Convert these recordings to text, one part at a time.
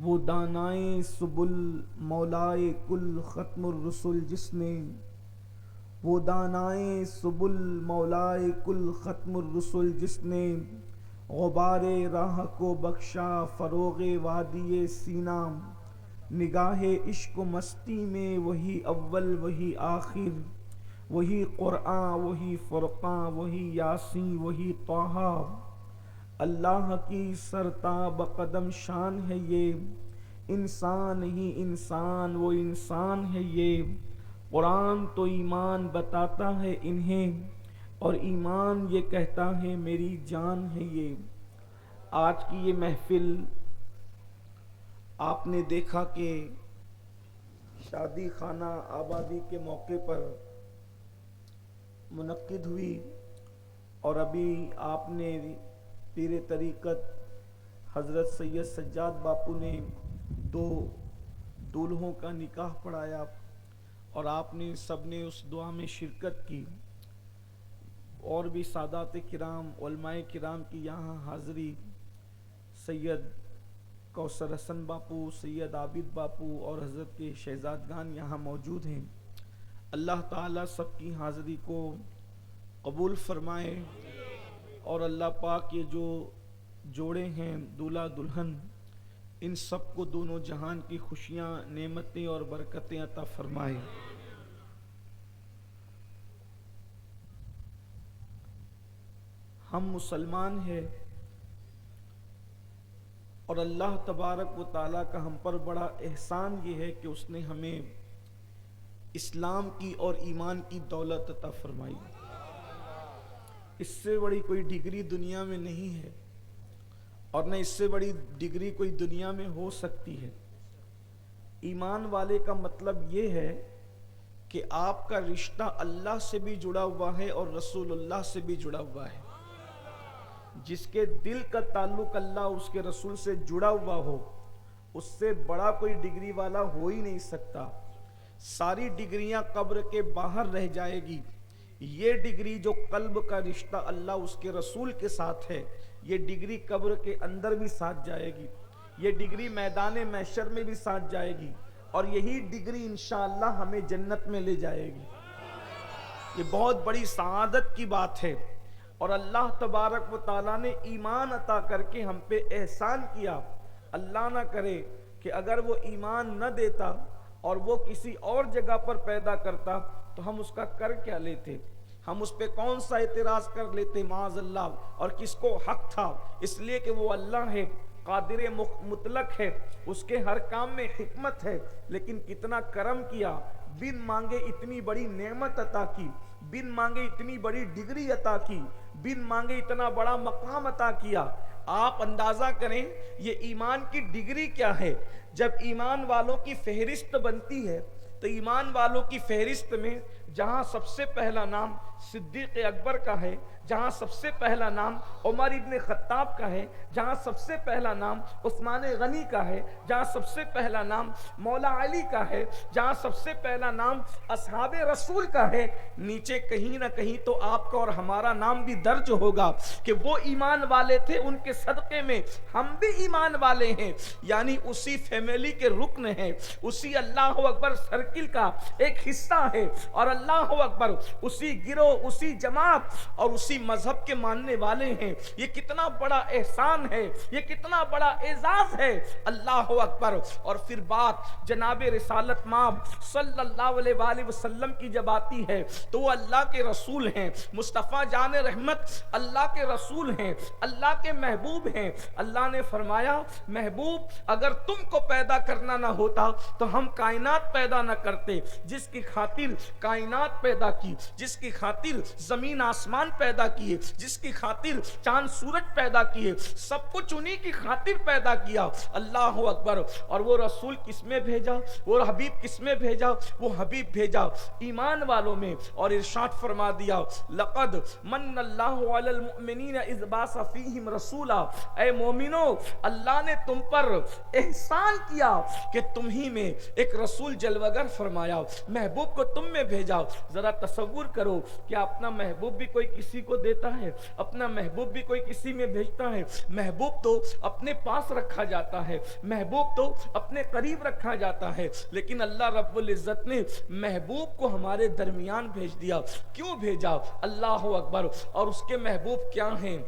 وہ دانائے سبل مولائے کل ختم الرسل جس نے، وہ دانائے سبل مولائے کل ختم الرسل جس نے، غبار راہ کو بخشا فروغ وادی سینہ، نگاہ عشق و مستی میں وہی اول وہی آخر، وہی قرآن وہی فرقان وہی یاسین وہی طٰہٰ، اللہ کی سرتاب قدم شان ہے یہ، انسان ہی انسان وہ انسان ہے یہ، قرآن تو ایمان بتاتا ہے انہیں، اور ایمان یہ کہتا ہے میری جان ہے یہ۔ آج کی یہ محفل آپ نے دیکھا کہ شادی خانہ آبادی کے موقع پر منعقد ہوئی، اور ابھی آپ نے پیر طریقت حضرت سید سجاد باپو نے 2 دولہوں کا نکاح پڑھایا، اور آپ نے سب نے اس دعا میں شرکت کی، اور بھی سادات کرام علماء کرام کی یہاں حاضری، سید کوثر حسن باپو، سید عابد باپو اور حضرت کے شہزادگان یہاں موجود ہیں۔ اللہ تعالیٰ سب کی حاضری کو قبول فرمائے، اور اللہ پاک یہ جو جوڑے ہیں دولہا دلہن، ان سب کو دونوں جہان کی خوشیاں، نعمتیں اور برکتیں عطا فرمائے۔ ہم مسلمان ہیں، اور اللہ تبارک و تعالیٰ کا ہم پر بڑا احسان یہ ہے کہ اس نے ہمیں اسلام کی اور ایمان کی دولت عطا فرمائی۔ اس سے بڑی کوئی ڈگری دنیا میں نہیں ہے، اور نہ اس سے بڑی ڈگری کوئی دنیا میں ہو سکتی ہے۔ ایمان والے کا مطلب یہ ہے کہ آپ کا رشتہ اللہ سے بھی جڑا ہوا ہے اور رسول اللہ سے بھی جڑا ہوا ہے۔ جس کے دل کا تعلق اللہ اور اس کے رسول سے جڑا ہوا ہو، اس سے بڑا کوئی ڈگری والا ہو ہی نہیں سکتا۔ ساری ڈگریاں قبر کے باہر رہ جائے گی، یہ ڈگری جو قلب کا رشتہ اللہ اس کے رسول کے ساتھ ہے، یہ ڈگری قبر کے اندر بھی ساتھ جائے گی، یہ ڈگری میدان محشر میں بھی ساتھ جائے گی، اور یہی ڈگری انشاءاللہ ہمیں جنت میں لے جائے گی۔ یہ بہت بڑی سعادت کی بات ہے، اور اللہ تبارک و تعالیٰ نے ایمان عطا کر کے ہم پہ احسان کیا۔ اللہ نہ کرے کہ اگر وہ ایمان نہ دیتا اور وہ کسی اور جگہ پر پیدا کرتا تو ہم اس کا کر کیا لیتے، ہم اس پہ کون سا اعتراض کر لیتے معاذ اللہ، اور کس کو حق تھا، اس لیے کہ وہ اللہ ہے، قادر مطلق ہے، اس کے ہر کام میں حکمت ہے۔ لیکن کتنا کرم کیا، بن مانگے اتنی بڑی نعمت عطا کی، بن مانگے اتنی بڑی ڈگری عطا کی، بن مانگے اتنا بڑا مقام عطا کیا۔ آپ اندازہ کریں یہ ایمان کی ڈگری کیا ہے۔ جب ایمان والوں کی فہرست بنتی ہے تو ایمان والوں کی فہرست میں جہاں سب سے پہلا نام صدیق اکبر کا ہے، جہاں سب سے پہلا نام عمر ابن خطاب کا ہے، جہاں سب سے پہلا نام عثمان غنی کا ہے، جہاں سب سے پہلا نام مولا علی کا ہے، جہاں سب سے پہلا نام اصحاب رسول کا ہے، نیچے کہیں نہ کہیں تو آپ کا اور ہمارا نام بھی درج ہوگا کہ وہ ایمان والے تھے، ان کے صدقے میں ہم بھی ایمان والے ہیں، یعنی اسی فیملی کے رکن ہیں، اسی اللہ اکبر سرکل کا ایک حصہ ہے، اور اللہ اکبر اسی گروہ، اسی جماعت اور اسی مذہب کے ماننے والے ہیں۔ یہ کتنا بڑا احسان ہے، یہ کتنا بڑا اعزاز ہے، اللہ اکبر۔ اور پھر بات جناب رسالت مآب صلی اللہ علیہ وآلہ وسلم کی جب آتی ہے تو وہ اللہ کے رسول ہیں، مصطفیٰ جان رحمت اللہ کے رسول ہیں، اللہ کے محبوب ہیں۔ اللہ نے فرمایا محبوب اگر تم کو پیدا کرنا نہ ہوتا تو ہم کائنات پیدا نہ کرتے، جس کی خاطر کائنات پیدا کی، جس کی خاطر زمین آسمان پیدا کیے، جس کی خاطر چاند سورج پیدا کیے، سب کچھ انہی کی خاطر پیدا کیا، اللہ اکبر۔ اور وہ رسول کس میں بھیجا، وہ حبیب کس میں بھیجا، وہ حبیب بھیجا ایمان والوں میں، اور ارشاد فرما دیا لقد من اللہ علی المؤمنین اذ بعث فیہم رسولا، اے مومنو اللہ نے تم پر احسان کیا کہ تم ہی میں ایک رسول جلوگر فرمایا، محبوب کو تم میں بھیجا۔ ذرا تصور کرو کہ اپنا محبوب بھی کوئی کسی کو کو دیتا ہے؟ اپنا محبوب بھی کوئی کسی میں بھیجتا ہے؟ محبوب تو اپنے پاس رکھا جاتا ہے، محبوب تو اپنے قریب رکھا جاتا ہے، لیکن اللہ رب العزت نے محبوب کو ہمارے درمیان بھیج دیا۔ کیوں بھیجا؟ اللہ اکبر۔ اور اس کے محبوب کیا ہیں،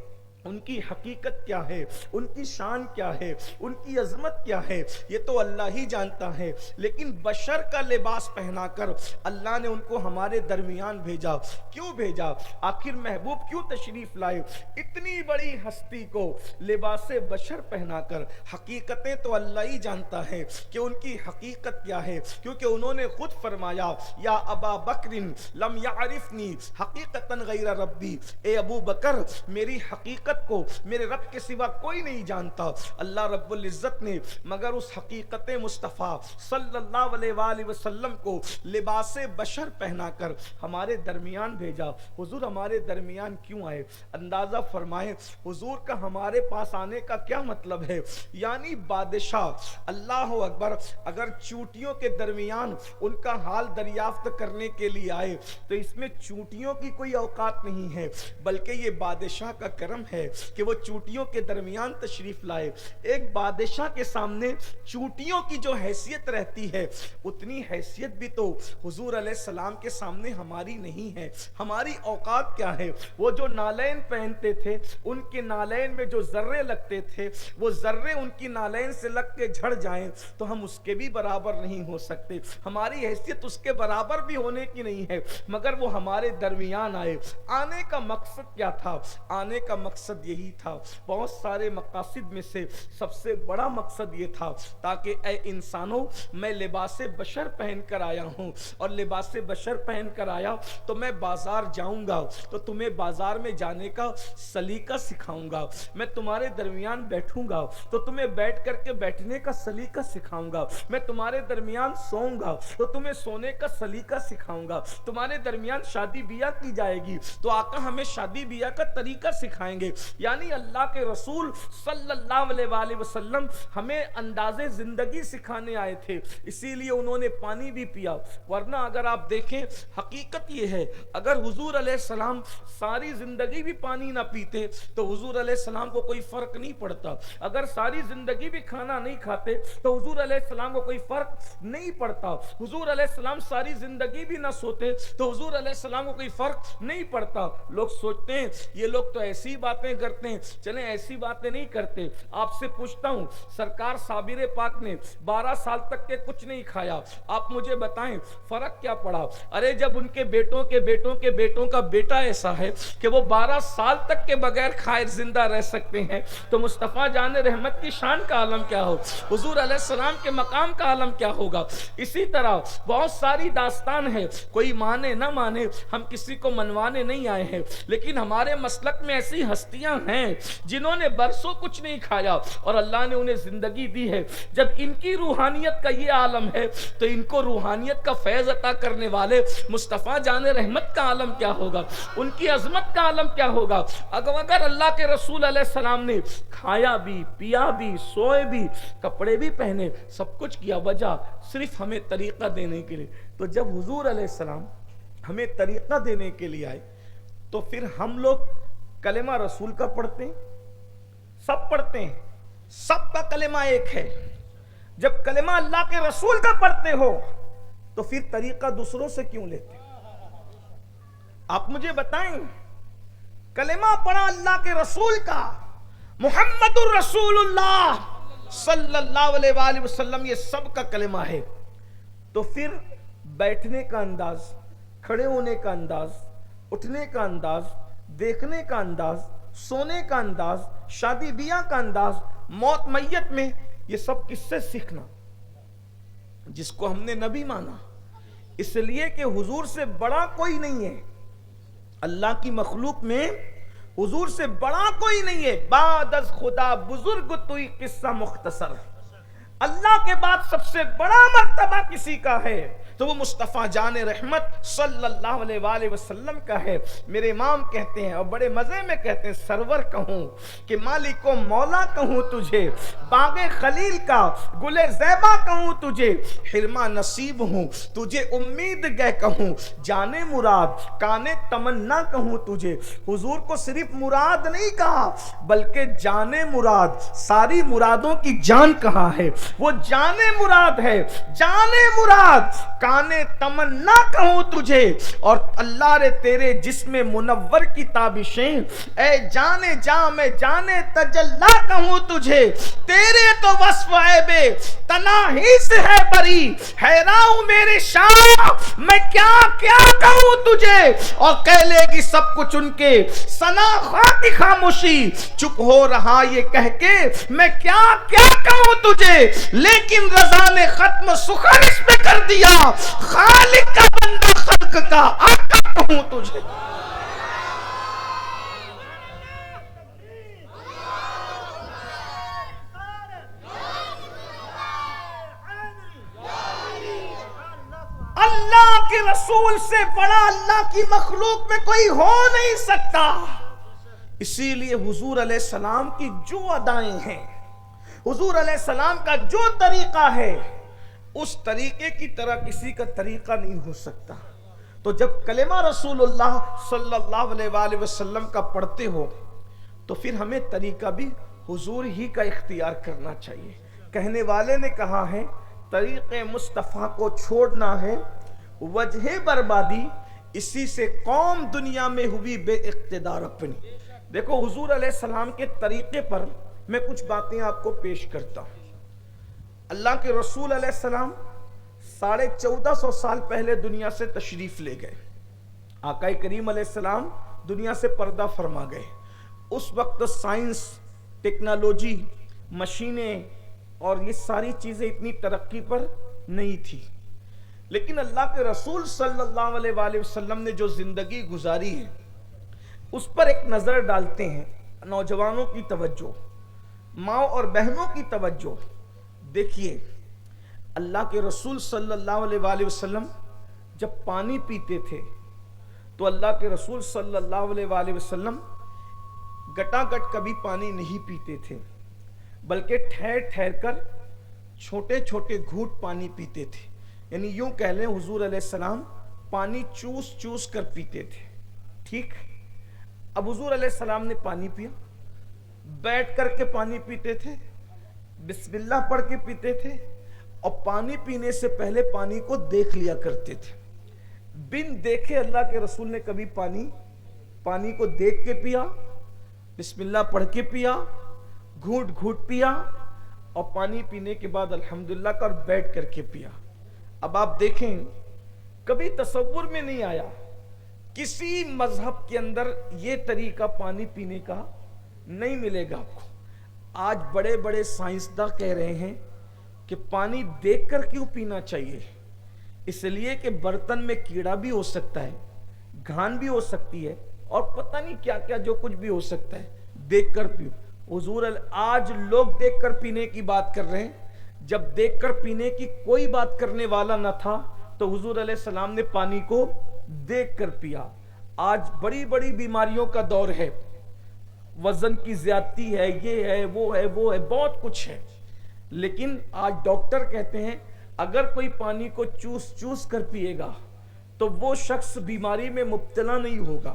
ان کی حقیقت کیا ہے، ان کی شان کیا ہے، ان کی عظمت کیا ہے، یہ تو اللہ ہی جانتا ہے، لیکن بشر کا لباس پہنا کر اللہ نے ان کو ہمارے درمیان بھیجا۔ کیوں بھیجا؟ آخر محبوب کیوں تشریف لائے؟ اتنی بڑی ہستی کو لباس بشر پہنا کر، حقیقتیں تو اللہ ہی جانتا ہے کہ ان کی حقیقت کیا ہے، کیونکہ انہوں نے خود فرمایا یا ابا بکر لم یعرفنی حقیقتا غیر ربی، اے ابو بکر میری حقیقت کو میرے رب کے سوا کوئی نہیں جانتا۔ اللہ رب العزت نے مگر اس حقیقت مصطفیٰ صلی اللہ علیہ وآلہ وسلم کو لباس بشر پہنا کر ہمارے درمیان بھیجا۔ حضور ہمارے درمیان کیوں آئے؟ اندازہ فرمائیں حضور کا ہمارے پاس آنے کا کیا مطلب ہے؟ یعنی بادشاہ اللہ اکبر اگر چونٹیوں کے درمیان ان کا حال دریافت کرنے کے لیے آئے تو اس میں چونٹیوں کی کوئی اوقات نہیں ہے، بلکہ یہ بادشاہ کا کرم ہے کہ وہ چونٹیوں کے درمیان تشریف لائے۔ ایک بادشاہ کے سامنے چونٹیوں کی جو حیثیت رہتی ہے اتنی حیثیت بھی تو حضور علیہ السلام کے سامنے ہماری نہیں ہے۔ ہماری اوقات کیا ہے؟ وہ جو نالین پہنتے تھے ان کے نالین میں جو ذرے لگتے تھے وہ ذرے ان کی نالین سے لگ کے جھڑ جائیں تو ہم اس کے بھی برابر نہیں ہو سکتے، ہماری حیثیت اس کے برابر بھی ہونے کی نہیں ہے، مگر وہ ہمارے درمیان آئے۔ آنے کا مقصد کیا تھا؟ آنے کا مقصد یہی تھا، بہت سارے مقاصد میں سے سب سے بڑا مقصد یہ تھا تاکہ اے انسانوں میں لباس بشر پہن کر آیا ہوں، اور لباس بشر پہن کر آیا تو میں بازار جاؤں گا تو تمہیں بازار میں جانے کا سلیقہ سکھاؤں گا، میں تمہارے درمیان بیٹھوں گا تو تمہیں بیٹھ کر کے بیٹھنے کا سلیقہ سکھاؤں گا، میں تمہارے درمیان سوؤں گا تو تمہیں سونے کا سلیقہ سکھاؤں گا، تمہارے درمیان شادی بیاہ کی جائے گی تو آقا ہمیں شادی بیاہ کا طریقہ سکھائیں گے۔ یعنی اللہ کے رسول صلی اللہ علیہ وآلہ وسلم ہمیں انداز زندگی سکھانے آئے تھے، اسی لیے انہوں نے پانی بھی پیا، ورنہ اگر آپ دیکھیں حقیقت یہ ہے اگر حضور علیہ السلام ساری زندگی بھی پانی نہ پیتے تو حضور علیہ السلام کو کوئی فرق نہیں پڑتا، اگر ساری زندگی بھی کھانا نہیں کھاتے تو حضور علیہ السلام کو کوئی فرق نہیں پڑتا، حضور علیہ السلام ساری زندگی بھی نہ سوتے تو حضور علیہ السلام کو کوئی فرق نہیں پڑتا۔ لوگ سوچتے ہیں یہ لوگ تو ایسی باتیں کرتے ہیں، چلیں ایسی باتیں نہیں کرتے۔ آپ سے پوچھتا ہوں سرکار صابر پاک نے 12 سال تک کے کچھ نہیں کھایا، آپ مجھے بتائیں فرق کیا پڑا؟ ارے جب ان کے بیٹوں کے بیٹوں کے بیٹوں کا بیٹا ایسا ہے کہ وہ 12 سال تک کے بغیر کھائے زندہ رہ سکتے ہیں تو مصطفیٰ جان رحمت کی شان کا عالم کیا ہو، حضور علیہ السلام کے مقام کا عالم کیا ہوگا؟ اسی طرح بہت ساری داستان ہے، کوئی مانے نہ مانے ہم کسی کو منوانے نہیں آئے ہیں، لیکن ہمارے مسلک میں ایسی ہستیاں ہیں جنہوں نے برسوں کچھ نہیں کھایا اور اللہ نے انہیں زندگی دی ہے۔ جب ان کی روحانیت کا یہ عالم ہے تو ان کو روحانیت کا فیض عطا کرنے والے مصطفیٰ جان رحمت کا عالم کیا ہوگا، ان کی عظمت کا عالم کیا ہوگا؟ اگر اللہ کے رسول علیہ السلام نے کھایا بھی، پیا بھی، سوئے بھی، کپڑے بھی پہنے، سب کچھ کیا، وجہ صرف ہمیں طریقہ دینے کے لیے۔ تو جب حضور علیہ السلام ہمیں طریقہ دینے کے لیے آئے تو پھر ہم لوگ کلمہ رسول کا پڑھتے ہیں، سب پڑھتے ہیں، سب کا کلمہ ایک ہے۔ جب کلمہ اللہ کے رسول کا پڑھتے ہو تو پھر طریقہ دوسروں سے کیوں لیتے؟ آپ مجھے بتائیں، کلمہ پڑھا اللہ کے رسول کا، محمد الرسول اللہ صلی اللہ علیہ وآلہ وسلم، یہ سب کا کلمہ ہے، تو پھر بیٹھنے کا انداز، کھڑے ہونے کا انداز، اٹھنے کا انداز، دیکھنے کا انداز، سونے کا انداز، شادی بیاہ کا انداز، موت میت میں، یہ سب کس سے سیکھنا؟ جس کو ہم نے نبی مانا، اس لیے کہ حضور سے بڑا کوئی نہیں ہے، اللہ کی مخلوق میں حضور سے بڑا کوئی نہیں ہے، بعد از خدا بزرگ توئی قصہ مختصر، اللہ کے بعد سب سے بڑا مرتبہ کسی کا ہے تو وہ مصطفیٰ جان رحمت صلی اللہ علیہ وآلہ وسلم کا ہے۔ میرے امام کہتے ہیں اور بڑے مزے میں کہتے ہیں، سرور کہوں کہ مالک و مولا کہوں تجھے، باغ خلیل کا گل زیبا کہوں تجھے، حرمہ نصیب ہوں تجھے امید گے کہوں، جانے مراد کانے تمنا کہوں تجھے۔ حضور کو صرف مراد نہیں کہا بلکہ جانے مراد، ساری مرادوں کی جان کہا ہے، وہ جانے مراد ہے، جانے مراد کانے تمنا کہوں تجھے، اور اللہ رے تیرے جسم منور کی تابشیں، اے جانے جا میں جانے تجلا کہوں تجھے، تیرے تو وصف عیب تناہی سے ہے بری، حیران ہوں میرے شاہ میں کیا کیا کہوں تجھے، اور کہہ لے گی سب کچھ ان کے ثنا خاکی خاموشی، چپ ہو رہا یہ کہہ کے میں کیا کیا کہوں تجھے، لیکن رضا نے ختم سخن اس میں کر دیا، خالق کا بندہ خلق کا آقا کہوں تجھے۔ اللہ کے رسول سے بڑا اللہ کی مخلوق میں کوئی ہو نہیں سکتا۔ اسی لیے حضور علیہ السلام کی جو ادائیں ہیں، حضور علیہ السلام کا جو طریقہ ہے، اس طریقے کی طرح کسی کا طریقہ نہیں ہو سکتا۔ تو جب کلمہ رسول اللہ صلی اللہ علیہ وآلہ وسلم کا پڑھتے ہو تو پھر ہمیں طریقہ بھی حضور ہی کا اختیار کرنا چاہیے۔ کہنے والے نے کہا ہے طریق مصطفیٰ کو چھوڑنا ہے وجہ بربادی، اسی سے قوم دنیا میں ہوئی بے اقتدار اپنی۔ دیکھو حضور علیہ السلام کے طریقے پر میں کچھ باتیں آپ کو پیش کرتا ہوں۔ اللہ کے رسول علیہ السلام 1450 سال پہلے دنیا سے تشریف لے گئے۔ آقا کریم علیہ السلام دنیا سے پردہ فرما گئے۔ اس وقت سائنس، ٹیکنالوجی، مشینیں اور یہ ساری چیزیں اتنی ترقی پر نہیں تھی، لیکن اللہ کے رسول صلی اللہ علیہ وآلہ وسلم نے جو زندگی گزاری ہے اس پر ایک نظر ڈالتے ہیں۔ نوجوانوں کی توجہ، ماں اور بہنوں کی توجہ۔ دیکھیے اللہ کے رسول صلی اللہ علیہ وآلہ وسلم جب پانی پیتے تھے تو اللہ کے رسول صلی اللہ علیہ وآلہ وسلم گٹا گٹ کبھی پانی نہیں پیتے تھے، بلکہ ٹھہر ٹھہر کر چھوٹے چھوٹے گھونٹ پانی پیتے تھے۔ یعنی یوں کہہ لیں حضور علیہ السلام پانی چوس چوس کر پیتے تھے۔ ٹھیک، اب حضور علیہ السلام نے پانی پیا، بیٹھ کر کے پانی پیتے تھے، بسم اللہ پڑھ کے پیتے تھے، اور پانی پینے سے پہلے پانی کو دیکھ لیا کرتے تھے۔ بن دیکھے اللہ کے رسول نے کبھی پانی کو دیکھ کے پیا، بسم اللہ پڑھ کے پیا، گھونٹ گھونٹ پیا، اور پانی پینے کے بعد الحمدللہ کر بیٹھ کر کے پیا۔ اب آپ دیکھیں کبھی تصور میں نہیں آیا کسی مذہب کے اندر یہ طریقہ پانی پینے کا نہیں ملے گا آپ کو۔ آج بڑے بڑے سائنسداں کہہ رہے ہیں کہ پانی دیکھ کر کیوں پینا چاہیے، اس لیے کہ برتن میں کیڑا بھی ہو سکتا ہے، گھان بھی ہو سکتی ہے، اور پتہ نہیں کیا کیا جو کچھ بھی ہو سکتا ہے، دیکھ کر پیو۔ حضور آج لوگ دیکھ کر پینے کی بات کر رہے ہیں، جب دیکھ کر پینے کی کوئی بات کرنے والا نہ تھا تو حضور علیہ السلام نے پانی کو دیکھ کر پیا۔ آج بڑی بڑی بیماریوں کا دور ہے، وزن کی زیادتی ہے، یہ ہے وہ ہے وہ ہے، بہت کچھ ہے، لیکن آج ڈاکٹر کہتے ہیں اگر کوئی پانی کو چوس چوس کر پیے گا تو وہ شخص بیماری میں مبتلا نہیں ہوگا،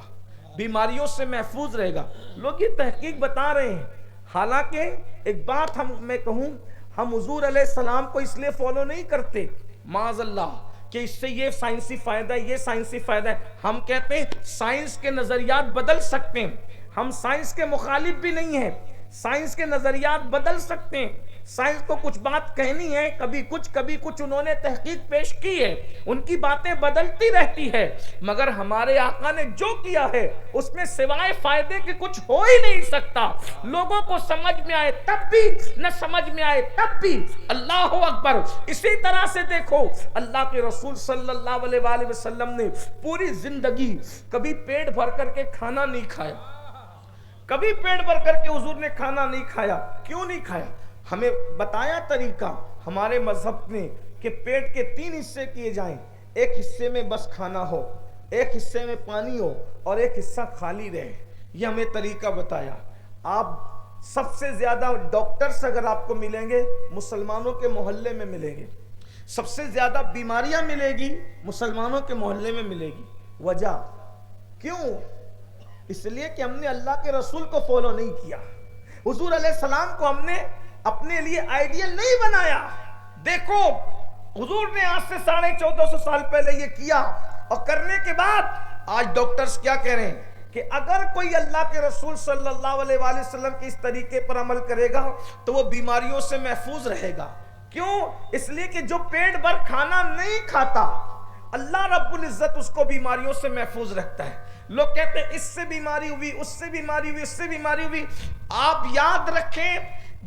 بیماریوں سے محفوظ رہے گا۔ لوگ یہ تحقیق بتا رہے ہیں۔ حالانکہ ایک بات میں کہوں، ہم حضور علیہ السلام کو اس لیے فالو نہیں کرتے معاذ اللہ کہ اس سے یہ سائنسی فائدہ ہے، یہ سائنسی فائدہ ہے۔ ہم کہتے ہیں سائنس کے نظریات بدل سکتے ہیں، ہم سائنس کے مخالف بھی نہیں ہیں، سائنس کے نظریات بدل سکتے ہیں۔ سائنس کو کچھ بات کہنی ہے، کبھی کچھ انہوں نے تحقیق پیش کی ہے، ان کی باتیں بدلتی رہتی ہے، مگر ہمارے آقا نے جو کیا ہے اس میں سوائے فائدے کے کچھ ہو ہی نہیں سکتا۔ لوگوں کو سمجھ میں آئے تب بھی، نہ سمجھ میں آئے تب بھی، اللہ اکبر۔ اسی طرح سے دیکھو اللہ کے رسول صلی اللہ علیہ وآلہ وسلم نے پوری زندگی کبھی پیٹ بھر کر کے کھانا نہیں کھایا، کبھی پیٹ بھر کر کے حضور نے کھانا نہیں کھایا۔ کیوں نہیں کھایا؟ ہمیں بتایا طریقہ ہمارے مذہب نے کہ پیٹ کے 3 حصے کیے جائیں، ایک حصے میں بس کھانا ہو، ایک حصے میں پانی ہو اور ایک حصہ خالی رہے. یہ ہمیں طریقہ بتایا. آپ سب سے زیادہ ڈاکٹرز اگر آپ کو ملیں گے مسلمانوں کے محلے میں ملیں گے. سب سے زیادہ بیماریاں ملے گی مسلمانوں کے محلے میں ملے گی. وجہ کیوں؟ اس لیے کہ ہم نے اللہ کے رسول کو فالو نہیں کیا. حضور علیہ السلام کو ہم نے اپنے لیے آئیڈیل نہیں بنایا. دیکھو حضور نے آج سے 1450 سال پہلے یہ کیا، اور کرنے کے بعد آج ڈاکٹرز کیا کہہ رہے ہیں کہ اگر کوئی اللہ کے رسول صلی اللہ علیہ وآلہ وسلم کے اس طریقے پر عمل کرے گا تو وہ بیماریوں سے محفوظ رہے گا. کیوں؟ اس لیے کہ جو پیٹ بھر کھانا نہیں کھاتا اللہ رب العزت اس کو بیماریوں سے محفوظ رکھتا ہے. لوگ کہتے ہیں اس سے بیماری ہوئی، اس سے بیماری ہوئی، اس سے بیماری ہوئی. آپ یاد رکھیں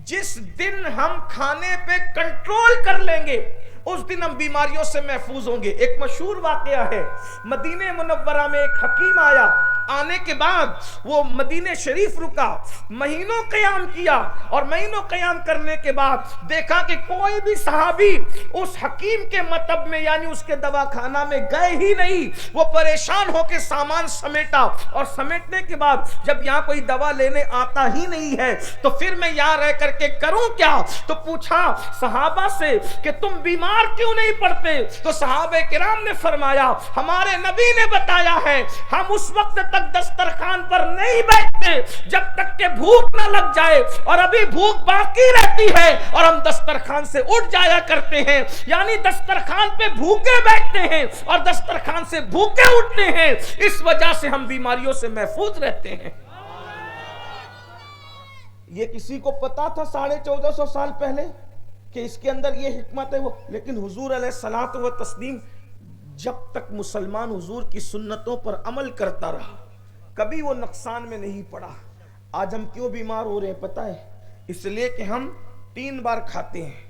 جس دن ہم کھانے پہ کنٹرول کر لیں گے اس دن ہم بیماریوں سے محفوظ ہوں گے. ایک مشہور واقعہ ہے، مدینہ منورہ میں ایک حکیم آیا، آنے کے بعد وہ مدینہ شریف رکا، مہینوں قیام کیا، اور مہینوں قیام کرنے کے بعد دیکھا کہ کوئی بھی صحابی اس حکیم کے مطب میں یعنی اس کے دواخانہ میں گئے ہی نہیں. وہ پریشان ہو کے سامان سمیٹا، اور سمیٹنے کے بعد جب یہاں کوئی دوا لینے آتا ہی نہیں ہے تو پھر میں یہاں رہ کر کے کروں کیا؟ تو پوچھا صحابہ سے کہ تم بیمار کیوں نہیں پڑتے؟ تو صحابہ کرام نے فرمایا ہمارے نبی نے بتایا ہے ہم اس وقت تک دسترخوان پر نہیں بیٹھتے جب تک کہ بھوک نہ لگ جائے، اور ابھی بھوک باقی رہتی ہے اور ہم دسترخوان سے اٹھ جایا کرتے ہیں. یعنی دسترخوان پہ بھوکے بیٹھتے ہیں اور دسترخوان سے بھوکے اٹھتے ہیں، اس وجہ سے ہم بیماریوں سے محفوظ رہتے ہیں. یہ کسی کو پتا تھا 1450 سال پہلے کہ اس کے اندر یہ حکمت ہے وہ؟ لیکن حضور علیہ الصلوۃ والتسلیم جب تک مسلمان حضور کی سنتوں پر عمل کرتا رہا کبھی وہ نقصان میں نہیں پڑا. آج ہم کیوں بیمار ہو رہے ہیں پتہ ہے؟ اس لیے کہ ہم 3 بار کھاتے ہیں،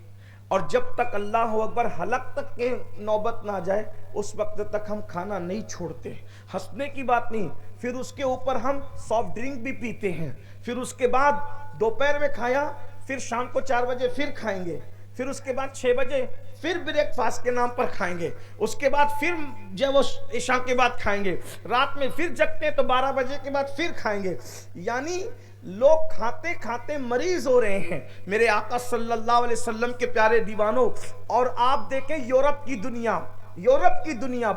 اور جب تک اللہ اکبر حلق تک کے نوبت نہ جائے اس وقت تک ہم کھانا نہیں چھوڑتے. ہنسنے کی بات نہیں. پھر اس کے اوپر ہم سافٹ ڈرنک بھی پیتے ہیں. پھر اس کے بعد دوپہر میں کھایا، پھر شام کو 4 بجے پھر کھائیں گے، پھر اس کے بعد 6 بجے پھر بریک فاسٹ کے نام پر کھائیں گے، اس کے بعد پھر جو وہ عشاء کے بعد کھائیں گے، رات میں پھر جگتے ہیں تو 12 بجے کے بعد پھر کھائیں گے. یعنی لوگ کھاتے کھاتے مریض ہو رہے ہیں. میرے آقا صلی اللہ علیہ وسلم کے پیارے دیوانوں، اور آپ دیکھیں یورپ کی دنیا،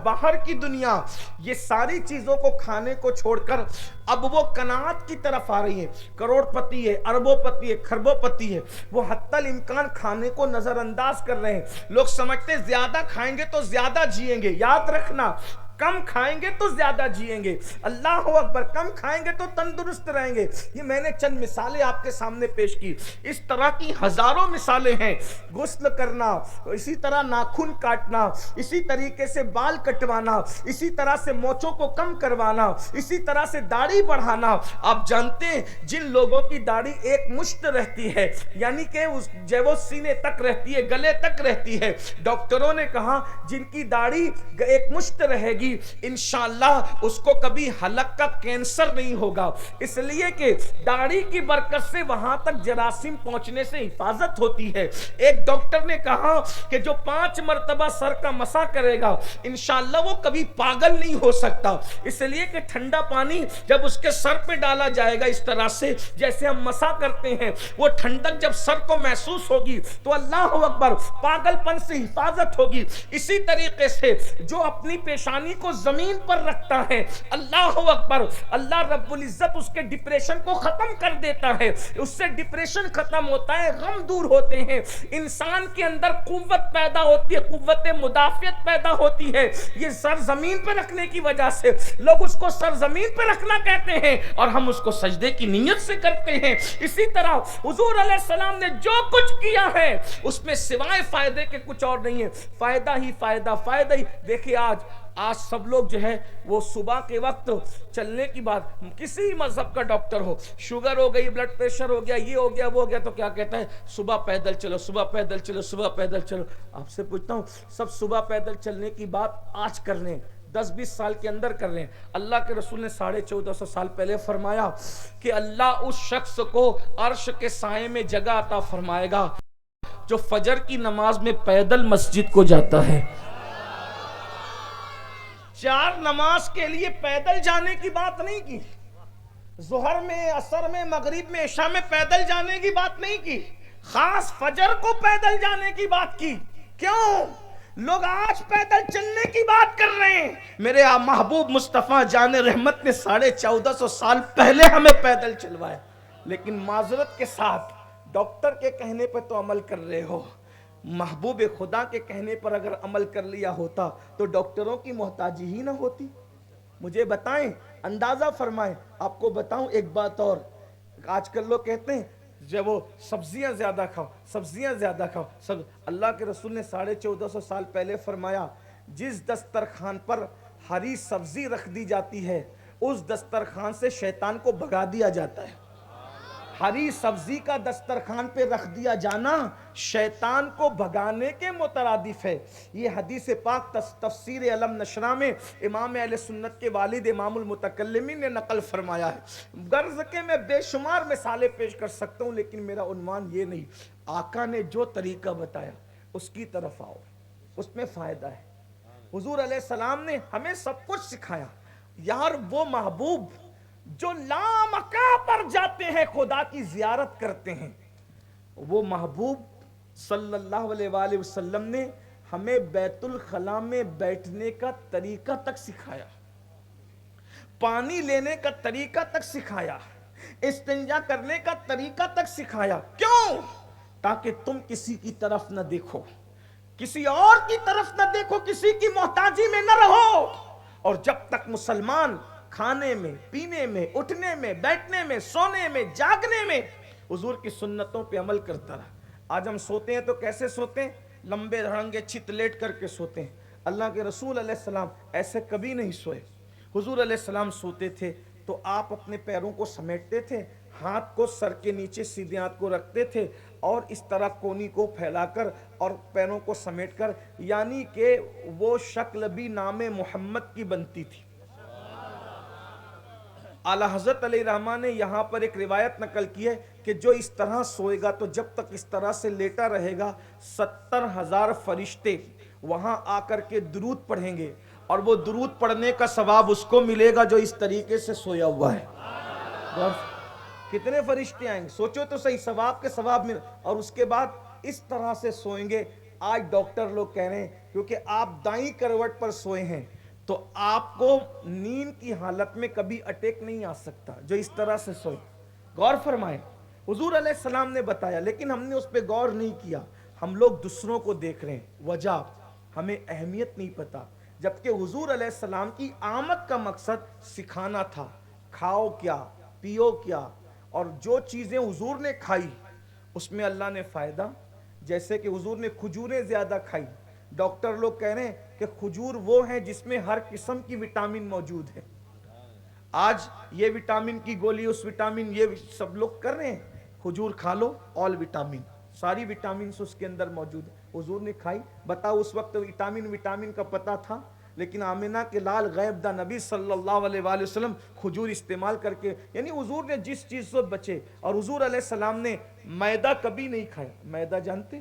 باہر کی دنیا، یہ ساری چیزوں کو کھانے کو چھوڑ کر اب وہ قناعت کی طرف آ رہی ہے. کروڑ پتی ہے، اربوں پتی ہے، کھربوں پتی ہے، وہ حتی الامکان کھانے کو نظر انداز کر رہے ہیں. لوگ سمجھتے زیادہ کھائیں گے تو زیادہ جئیں گے. یاد رکھنا کم کھائیں گے تو زیادہ جئیں گے. اللہ اکبر. کم کھائیں گے تو تندرست رہیں گے. یہ میں نے چند مثالیں آپ کے سامنے پیش کی. اس طرح کی ہزاروں مثالیں ہیں. غسل کرنا، اسی طرح ناخن کاٹنا، اسی طریقے سے بال کٹوانا، اسی طرح سے مونچھوں کو کم کروانا، اسی طرح سے داڑھی بڑھانا. آپ جانتے ہیں جن لوگوں کی داڑھی ایک مشت رہتی ہے، یعنی کہ وہ سینے تک رہتی ہے، گلے تک رہتی ہے، ڈاکٹروں نے کہا جن کی داڑھی ایک مشت رہے گی انشاءاللہ اس کو کبھی حلق کا کینسر نہیں ہوگا. اس لیے کہ داڑھی کی برکت سے وہاں تک جراثیم پہنچنے سے حفاظت ہوتی ہے. ایک ڈاکٹر نے کہا کہ جو 5 مرتبہ سر کا مسح کرے گا انشاءاللہ وہ کبھی پاگل نہیں ہو سکتا. اس لیے کہ ٹھنڈا پانی جب اس کے سر پہ ڈالا جائے گا اس طرح سے جیسے ہم مسح کرتے ہیں، وہ ٹھنڈک جب سر کو محسوس ہوگی تو اللہ اکبر پاگل پن سے حفاظت ہوگی. اسی طریقے سے جو اپنی پیشانی کو زمین پر رکھتا ہے اللہ اکبر، اللہ رب العزت اس کے ڈپریشن کو ختم کر دیتا ہے. اس سے ڈپریشن ختم ہوتا ہے، غم دور ہوتے ہیں، انسان کے اندر قوت پیدا ہوتی ہے، قوت مدافعت پیدا ہوتی ہے. یہ سر زمین پہ رکھنے کی وجہ سے لوگ اس کو سر زمین پہ رکھنا کہتے ہیں اور ہم اس کو سجدے کی نیت سے کرتے ہیں. اسی طرح حضور علیہ السلام نے جو کچھ کیا ہے اس میں سوائے فائدے کے کچھ اور نہیں ہے. فائدہ ہی فائدہ، فائدہ ہی. دیکھیں آج سب لوگ جو ہے وہ صبح کے وقت چلنے کی بات، کسی مذہب کا ڈاکٹر ہو، شوگر ہو گئی، بلڈ پریشر ہو گیا، یہ ہو گیا، وہ ہو گیا، تو کیا کہتا ہے؟ صبح پیدل چلو، صبح پیدل چلو، صبح پیدل چلو. آپ سے پوچھتا ہوں سب صبح پیدل چلنے کی بات آج کر رہے ہیں، 10-20 سال کے اندر کر رہے ہیں. اللہ کے رسول نے 1450 سال پہلے فرمایا کہ اللہ اس شخص کو عرش کے سائے میں جگہ عطا فرمائے گا جو فجر کی نماز میں پیدل مسجد کو جاتا ہے. 4 نماز کے لیے پیدل جانے کی بات نہیں کی، ظہر میں، عصر میں، مغرب میں، عشاء میں پیدل جانے کی بات نہیں کی، خاص فجر کو پیدل جانے کی بات کی۔ کیوں؟ لوگ آج پیدل چلنے کی بات کر رہے ہیں، میرے محبوب مصطفیٰ جان رحمت نے 1450 سال پہلے ہمیں پیدل چلوایا، لیکن معذرت کے ساتھ ڈاکٹر کے کہنے پر تو عمل کر رہے ہو، محبوب خدا کے کہنے پر اگر عمل کر لیا ہوتا تو ڈاکٹروں کی محتاجی ہی نہ ہوتی۔ مجھے بتائیں، اندازہ فرمائیں۔ آپ کو بتاؤں ایک بات اور، آج کل لوگ کہتے ہیں جب وہ سبزیاں زیادہ کھاؤ، سبزیاں زیادہ کھاؤ۔ اللہ کے رسول نے 1450 سال پہلے فرمایا، جس دسترخوان پر ہری سبزی رکھ دی جاتی ہے اس دسترخوان سے شیطان کو بھگا دیا جاتا ہے۔ ہری سبزی کا دسترخوان پہ رکھ دیا جانا شیطان کو بھگانے کے مترادف ہے۔ یہ حدیث پاک تفسیر علم نشرہ میں امام اہل سنت کے والد امام المتکلمین نے نقل فرمایا ہے۔ غرض کہ میں بے شمار مثالیں پیش کر سکتا ہوں، لیکن میرا عنوان یہ نہیں، آقا نے جو طریقہ بتایا اس کی طرف آؤ، اس میں فائدہ ہے۔ حضور علیہ السلام نے ہمیں سب کچھ سکھایا۔ یار وہ محبوب جو لامکاں پر جاتے ہیں، خدا کی زیارت کرتے ہیں، وہ محبوب صلی اللہ علیہ وآلہ وسلم نے ہمیں بیت الخلا میں بیٹھنے کا طریقہ تک سکھایا، پانی لینے کا طریقہ تک سکھایا، استنجا کرنے کا طریقہ تک سکھایا۔ کیوں؟ تاکہ تم کسی کی طرف نہ دیکھو، کسی اور کی طرف نہ دیکھو، کسی کی محتاجی میں نہ رہو۔ اور جب تک مسلمان کھانے میں، پینے میں، اٹھنے میں، بیٹھنے میں، سونے میں، جاگنے میں حضور کی سنتوں پہ عمل کرتا رہا۔ آج ہم سوتے ہیں تو کیسے سوتے ہیں؟ لمبے دھڑنگے چت لیٹ کر کے سوتے ہیں۔ اللہ کے رسول علیہ السلام ایسے کبھی نہیں سوئے۔ حضور علیہ السلام سوتے تھے تو آپ اپنے پیروں کو سمیٹتے تھے، ہاتھ کو سر کے نیچے سیدھے ہاتھ کو رکھتے تھے اور اس طرح کونی کو پھیلا کر اور پیروں کو سمیٹ کر، یعنی کہ وہ شکل بھی نام محمد کی بنتی تھی۔ اعلیٰ حضرت علیہ رحمٰن نے یہاں پر ایک روایت نقل کی ہے کہ جو اس طرح سوئے گا تو جب تک اس طرح سے لیٹا رہے گا 70,000 فرشتے وہاں آ کر کے درود پڑھیں گے، اور وہ درود پڑھنے کا ثواب اس کو ملے گا جو اس طریقے سے سویا ہوا ہے۔ کتنے فرشتے آئیں گے سوچو تو صحیح، ثواب کے ثواب مل، اور اس کے بعد اس طرح سے سوئیں گے۔ آج ڈاکٹر لوگ کہہ رہے ہیں کیونکہ آپ دائیں کروٹ پر سوئے ہیں تو آپ کو نیند کی حالت میں کبھی اٹیک نہیں آ سکتا جو اس طرح سے سوئے۔ غور فرمائیں، حضور علیہ السلام نے بتایا، لیکن ہم نے اس پہ غور نہیں کیا۔ ہم لوگ دوسروں کو دیکھ رہے ہیں، وجہ ہمیں اہمیت نہیں پتا، جبکہ حضور علیہ السلام کی آمد کا مقصد سکھانا تھا، کھاؤ کیا، پیو کیا، اور جو چیزیں حضور نے کھائی اس میں اللہ نے فائدہ، جیسے کہ حضور نے کھجوریں زیادہ کھائی۔ ڈاکٹر لوگ کہہ رہے ہیں کہ کھجور وہ ہیں جس میں ہر قسم کی وٹامن موجود ہے۔ آج یہ وٹامن کی گولی، اس وٹامن، یہ سب لوگ کر رہے ہیں، کھجور کھا لو، آل وٹامن، ساری وٹامنز اس کے اندر موجود ہے۔ حضور نے کھائی، بتاؤ اس وقت وٹامن کا پتہ تھا؟ لیکن آمنہ کے لال غیب دا نبی صلی اللہ علیہ وآلہ وسلم کھجور استعمال کر کے، یعنی حضور نے جس چیز سے بچے۔ اور حضور علیہ السلام نے میدہ کبھی نہیں کھایا۔ میدہ جانتے؟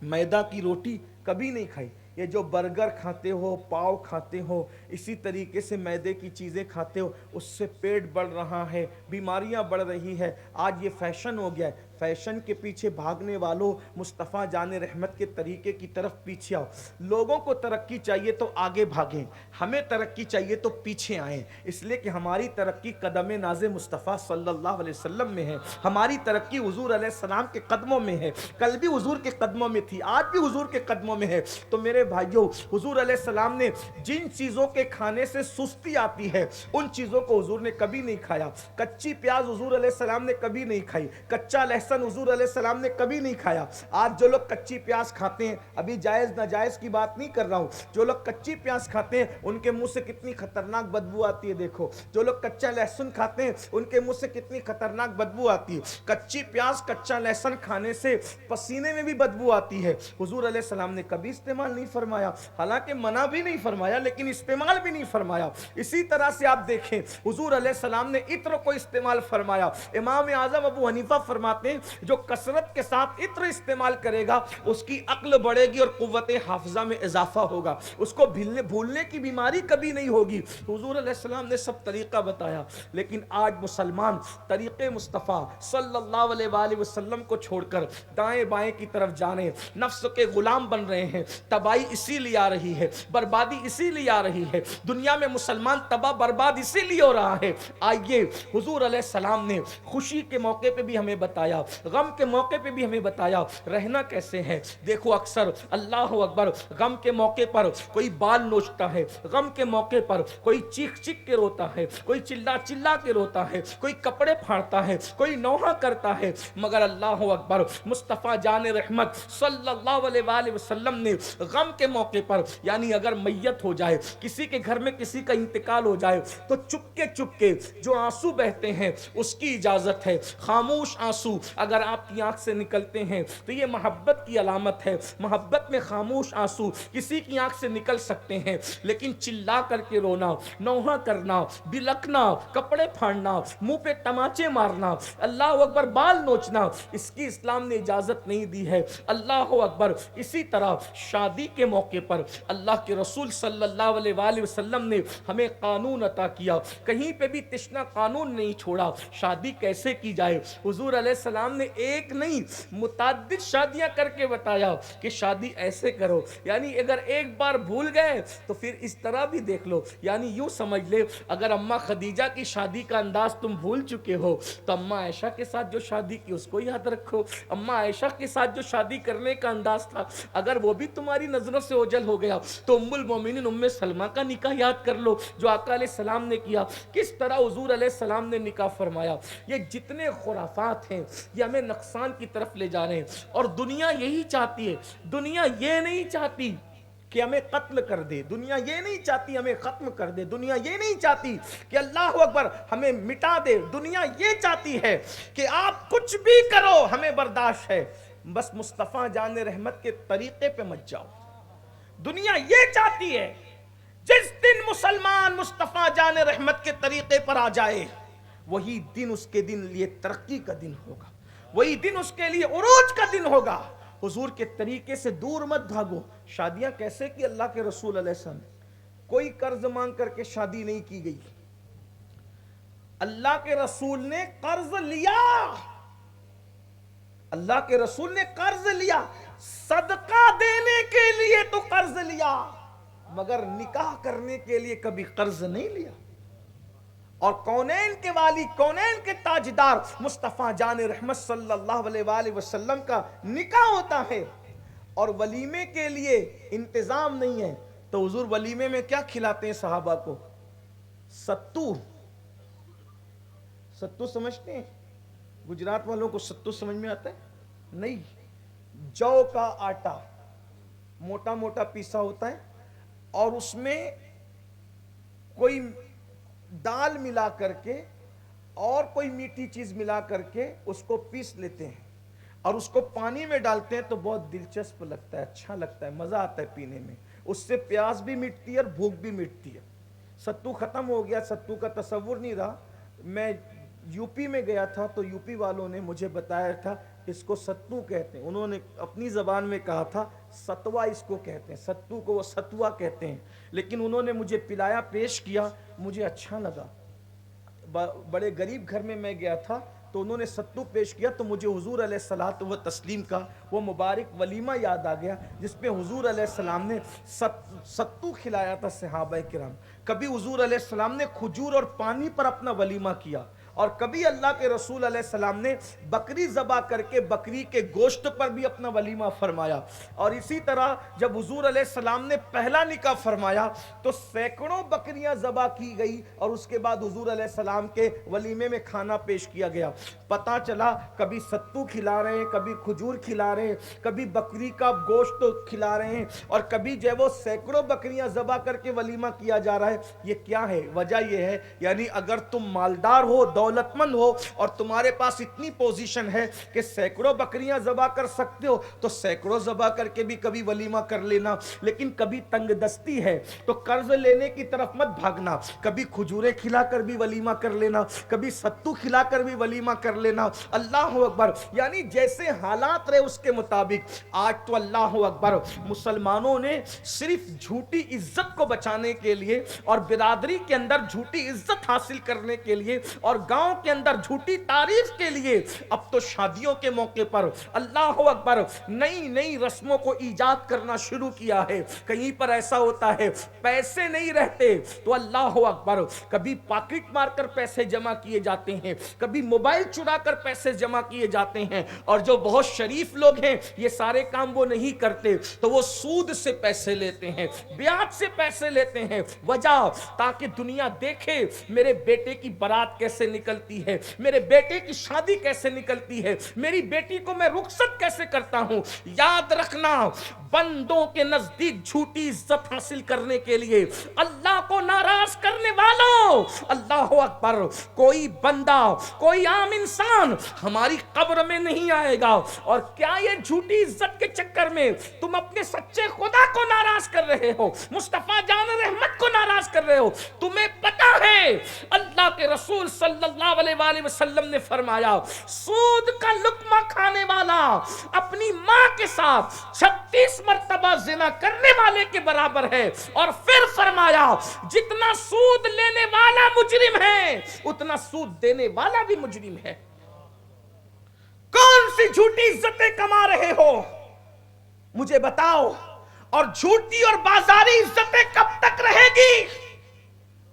میدہ کی روٹی کبھی نہیں کھائی۔ یہ جو برگر کھاتے ہو، پاؤ کھاتے ہو، اسی طریقے سے میدے کی چیزیں کھاتے ہو، اس سے پیٹ بڑھ رہا ہے، بیماریاں بڑھ رہی ہے۔ آج یہ فیشن ہو گیا ہے۔ فیشن کے پیچھے بھاگنے والوں، مصطفیٰ جان رحمت کے طریقے کی طرف پیچھے آؤ۔ لوگوں کو ترقی چاہیے تو آگے بھاگیں، ہمیں ترقی چاہیے تو پیچھے آئیں، اس لیے کہ ہماری ترقی قدم ناز مصطفیٰ صلی اللہ علیہ وسلم میں ہے۔ ہماری ترقی حضور علیہ السلام کے قدموں میں ہے۔ کل بھی حضور کے قدموں میں تھی، آج بھی حضور کے قدموں میں ہے۔ تو میرے بھائیوں، حضور علیہ السلام نے جن چیزوں کے کھانے سے سستی آتی ہے ان چیزوں کو حضور نے کبھی نہیں کھایا۔ کچی پیاز حضور علیہ السلام نے کبھی نہیں کھائی، کچا لہسن حضور علیہ السلام نے کبھی نہیں کھایا۔ آج جو لوگ کچی پیاز کھاتے ہیں، ابھی جائز ناجائز کی بات نہیں کر رہا ہوں، جو لوگ کچی پیاز کھاتے ہیں ان کے منہ سے کتنی خطرناک بدبو آتی ہے۔ دیکھو، جو لوگ کچا لہسن کھاتے ہیں ان کے منہ سے کتنی خطرناک بدبو آتی ہے۔ کچی پیاز، کچا لہسن کھانے سے پسینے میں بھی بدبو آتی ہے۔ حضور علیہ السلام نے کبھی استعمال نہیں فرمایا، حالانکہ منع بھی نہیں فرمایا لیکن استعمال بھی نہیں فرمایا۔ اسی طرح سے آپ دیکھیں، حضور علیہ السلام نے عطر کو استعمال فرمایا۔ امام اعظم ابو حنیفہ فرماتے ہیں ہیں جو کثرت کے ساتھ عطر استعمال کرے گا اس کی عقل بڑھے گی اور قوت حافظہ میں اضافہ ہوگا، اس کو بھولنے کی بیماری کبھی نہیں ہوگی۔ حضور علیہ السلام نے سب طریقہ بتایا، لیکن آج مسلمان طریقے مصطفیٰ صلی اللہ علیہ وآلہ وسلم کو چھوڑ کر دائیں بائیں کی طرف جانے، نفس کے غلام بن رہے ہیں۔ تباہی اسی لیے آ رہی ہے، بربادی اسی لیے آ رہی ہے، دنیا میں مسلمان تباہ برباد اسی لیے ہو رہا ہے۔ آئیے حضور علیہ السلام نے خوشی کے موقع پہ بھی ہمیں بتایا، غم کے موقع پہ بھی ہمیں بتایا رہنا کیسے ہے۔ دیکھو اکثر اللہ اکبر غم کے موقع پر کوئی بال نوچتا ہے، غم کے موقع پر کوئی چیخ چیخ کے روتا ہے، کوئی چلا چلا کے روتا ہے، کوئی کپڑے پھاڑتا ہے، کوئی نوحہ کرتا ہے، مگر اللہ اکبر مصطفیٰ جان رحمت صلی اللہ علیہ وآلہ وسلم نے غم کے موقع پر، یعنی اگر میت ہو جائے، کسی کے گھر میں کسی کا انتقال ہو جائے تو چپ کے جو آنسو بہتے ہیں اس کی اجازت ہے۔ خاموش آنسو اگر آپ کی آنکھ سے نکلتے ہیں تو یہ محبت کی علامت ہے۔ محبت میں خاموش آنسو کسی کی آنکھ سے نکل سکتے ہیں، لیکن چلا کر کے رونا، نوحہ کرنا، بلکنا، کپڑے پھاڑنا، منہ پہ تماچے مارنا، اللہ اکبر بال نوچنا، اس کی اسلام نے اجازت نہیں دی ہے۔ اللہ اکبر اسی طرح شادی کے موقع پر اللہ کے رسول صلی اللہ علیہ وآلہ وسلم نے ہمیں قانون عطا کیا، کہیں پہ بھی تشنا قانون نہیں چھوڑا۔ شادی کیسے کی جائے، حضور علیہ السلام نے ایک نہیں متعدد شادیاں کر کے بتایا کہ شادی ایسے کرو، یعنی اگر ایک بار بھول گئے تو پھر اس طرح بھی دیکھ لو، یعنی یوں سمجھ لے اگر اماں خدیجہ کی شادی کا انداز تم بھول چکے ہو تو اماں عائشہ کے ساتھ جو شادی کی اس کو یاد رکھو۔ اماں عائشہ کے ساتھ جو شادی کرنے کا انداز تھا اگر وہ بھی تمہاری نظروں سے اوجھل ہو گیا تو ام المومنین ام سلمہ کا نکاح یاد کر لو جو آقا علیہ السلام نے کیا، کس طرح حضور علیہ السلام نے نکاح فرمایا۔ یہ جتنے خرافات ہیں یہ ہمیں نقصان کی طرف لے جا رہے ہیں، اور دنیا یہی چاہتی ہے، دنیا یہ نہیں چاہتی کہ ہمیں قتل کر دے، دنیا یہ نہیں چاہتی ہمیں ختم کر دے، دنیا یہ نہیں چاہتی کہ اللہ اکبر ہمیں مٹا دے، دنیا یہ چاہتی ہے کہ آپ کچھ بھی کرو ہمیں برداشت ہے، بس مصطفیٰ جان رحمت کے طریقے پہ مت جاؤ۔ دنیا یہ چاہتی ہے جس دن مسلمان مصطفیٰ جان رحمت کے طریقے پر آ جائے وہی دن اس کے دن لیے ترقی کا دن ہوگا، وہی دن اس کے لیے عروج کا دن ہوگا۔ حضور کے طریقے سے دور مت بھاگو۔ شادیاں کیسے کی اللہ کے رسول علیہ السلام، کوئی قرض مانگ کر کے شادی نہیں کی گئی، اللہ کے رسول نے قرض لیا، اللہ کے رسول نے قرض لیا، صدقہ دینے کے لیے تو قرض لیا مگر نکاح کرنے کے لیے کبھی قرض نہیں لیا۔ اور کونین کے والی، کونین کے تاجدار مصطفیٰ جان رحمت صلی اللہ علیہ وآلہ وسلم کا نکاح ہوتا ہے اور ولیمے کے لیے انتظام نہیں ہے تو حضور ولیمے میں کیا کھلاتے ہیں صحابہ کو؟ ستو۔ ستو سمجھتے ہیں؟ گجرات والوں کو ستو سمجھ میں آتا ہے؟ نہیں، جو کا آٹا موٹا موٹا پیسا ہوتا ہے اور اس میں کوئی دال ملا کر کے اور کوئی میٹھی چیز ملا کر کے اس کو پیس لیتے ہیں اور اس کو پانی میں ڈالتے ہیں تو بہت دلچسپ لگتا ہے، اچھا لگتا ہے، مزہ آتا ہے پینے میں، اس سے پیاس بھی مٹتی ہے اور بھوک بھی مٹتی ہے۔ ستو ختم ہو گیا، ستو کا تصور نہیں رہا۔ میں یو پی میں گیا تھا تو یو پی والوں نے مجھے بتایا تھا اس کو ستو کہتے ہیں، انہوں نے اپنی زبان میں کہا تھا ستوا اس کو کہتے ہیں، ستو کو وہ ستوا کہتے ہیں، لیکن انہوں نے مجھے پلایا، پیش کیا، مجھے اچھا لگا۔ بڑے غریب گھر میں گیا تھا تو انہوں نے ستو پیش کیا تو مجھے حضور علیہ الصلوۃ والتسلیم کا وہ مبارک ولیمہ یاد آ گیا جس پہ حضور علیہ السلام نے ستو کھلایا تھا صحابہ کرام۔ کبھی حضور علیہ السلام نے کھجور اور پانی پر اپنا ولیمہ کیا اور کبھی اللہ کے رسول علیہ السلام نے بکری ذبح کر کے بکری کے گوشت پر بھی اپنا ولیمہ فرمایا۔ اور اسی طرح جب حضور علیہ السلام نے پہلا نکاح فرمایا تو سینکڑوں بکریاں ذبح کی گئی اور اس کے بعد حضور علیہ السلام کے ولیمے میں کھانا پیش کیا گیا۔ پتہ چلا کبھی ستو کھلا رہے ہیں، کبھی کھجور کھلا رہے ہیں، کبھی بکری کا گوشت کھلا رہے ہیں اور کبھی جو ہے وہ سینکڑوں بکریاں ذبح کر کے ولیمہ کیا جا رہا ہے۔ یہ کیا ہے؟ وجہ یہ ہے یعنی اگر تم مالدار ہو، دولت مند ہو اور تمہارے پاس اتنی پوزیشن ہے کہ سینکڑوں بکریاں ذبح کر سکتے ہو تو سینکڑوں ذبح کر کے بھی کبھی ولیمہ کر لینا. لیکن کبھی تنگ دستی ہے تو قرض لینے کی طرف مت بھاگنا, کبھی کھجورے کھلا کر بھی ولیمہ کر لینا, کبھی ستو کھلا کر بھی ولیمہ کر لینا. اللہ اکبر. یعنی جیسے حالات رہے اس کے مطابق. آج تو اللہ اکبر مسلمانوں نے صرف جھوٹی عزت کو بچانے کے لیے اور برادری کے اندر جھوٹی عزت حاصل کرنے کے لیے اور گاؤں کے اندر جھوٹی تعریف کے لیے اب تو شادیوں کے موقع پر اللہ اکبر نئی نئی رسموں کو ایجاد کرنا شروع کیا ہے. کہیں پر ایسا ہوتا ہے پیسے نہیں رہتے تو اللہ اکبر کبھی پاکٹ مار کر پیسے جمع کیے جاتے ہیں, کبھی موبائل چرا کر پیسے جمع کیے جاتے ہیں, اور جو بہت شریف لوگ ہیں یہ سارے کام وہ نہیں کرتے تو وہ سود سے پیسے لیتے ہیں, بیاج سے پیسے لیتے ہیں. وجہ تاکہ دنیا دیکھے میرے بیٹے کی بارات کیسے نکلتی ہے, میرے بیٹے کی شادی کیسے نکلتی ہے, میری بیٹی کو میں رخصت کیسے کرتا ہوں. یاد رکھنا بندوں کے نزدیک جھوٹی عزت حاصل کرنے کے لیے اللہ کو ناراض کرنے والوں اللہ اکبر کوئی بندہ کوئی عام انسان ہماری قبر میں نہیں آئے گا. اور کیا یہ جھوٹی عزت کے چکر میں تم اپنے سچے خدا کو ناراض کر رہے ہو, مصطفیٰ جان رحمت کو ناراض کر رہے ہو. تمہیں پتا ہے اللہ کے رسول صلی اللہ علیہ وآلہ وسلم نے فرمایا سود کا لقمہ کھانے والا اپنی ماں کے ساتھ 36 مرتبہ زنا کرنے والے کے برابر ہے. اور پھر فرمایا جتنا سود لینے والا مجرم ہے اتنا سود دینے والا بھی مجرم ہے. کون سی جھوٹی عزتیں کما رہے ہو مجھے بتاؤ, اور جھوٹی اور بازاری عزتیں کب تک رہے گی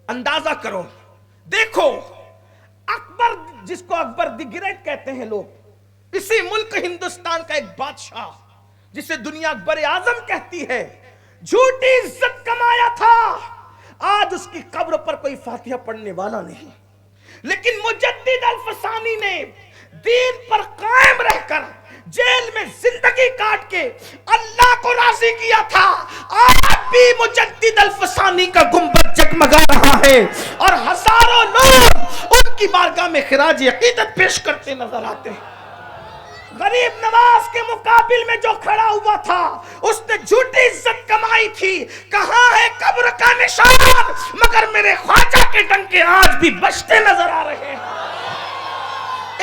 اندازہ کرو. دیکھو اکبر جس کو اکبر دی گریٹ کہتے ہیں لوگ, اسی ملک ہندوستان کا ایک بادشاہ جسے دنیا اکبر اعظم کہتی ہے, جھوٹی عزت کمایا تھا. آج اس کی قبر پر کوئی فاتحہ پڑھنے والا نہیں. لیکن مجدد الفسانی نے دین پر قائم رہ کر جیل میں زندگی کاٹ کے اللہ کو راضی کیا تھا. آج بھی مجدد الفسانی کا گنبد جگمگا رہا ہے اور ہزاروں لوگ ان کی بارگاہ میں خراج عقیدت پیش کرتے نظر آتے ہیں. غریب نواز کے مقابل میں جو کھڑا ہوا تھا اس نے جھوٹی عزت کمائی تھی. کہاں ہے قبر کا نشان, مگر میرے خواجہ کے ڈنکے آج بھی بجتے نظر آ رہے ہیں.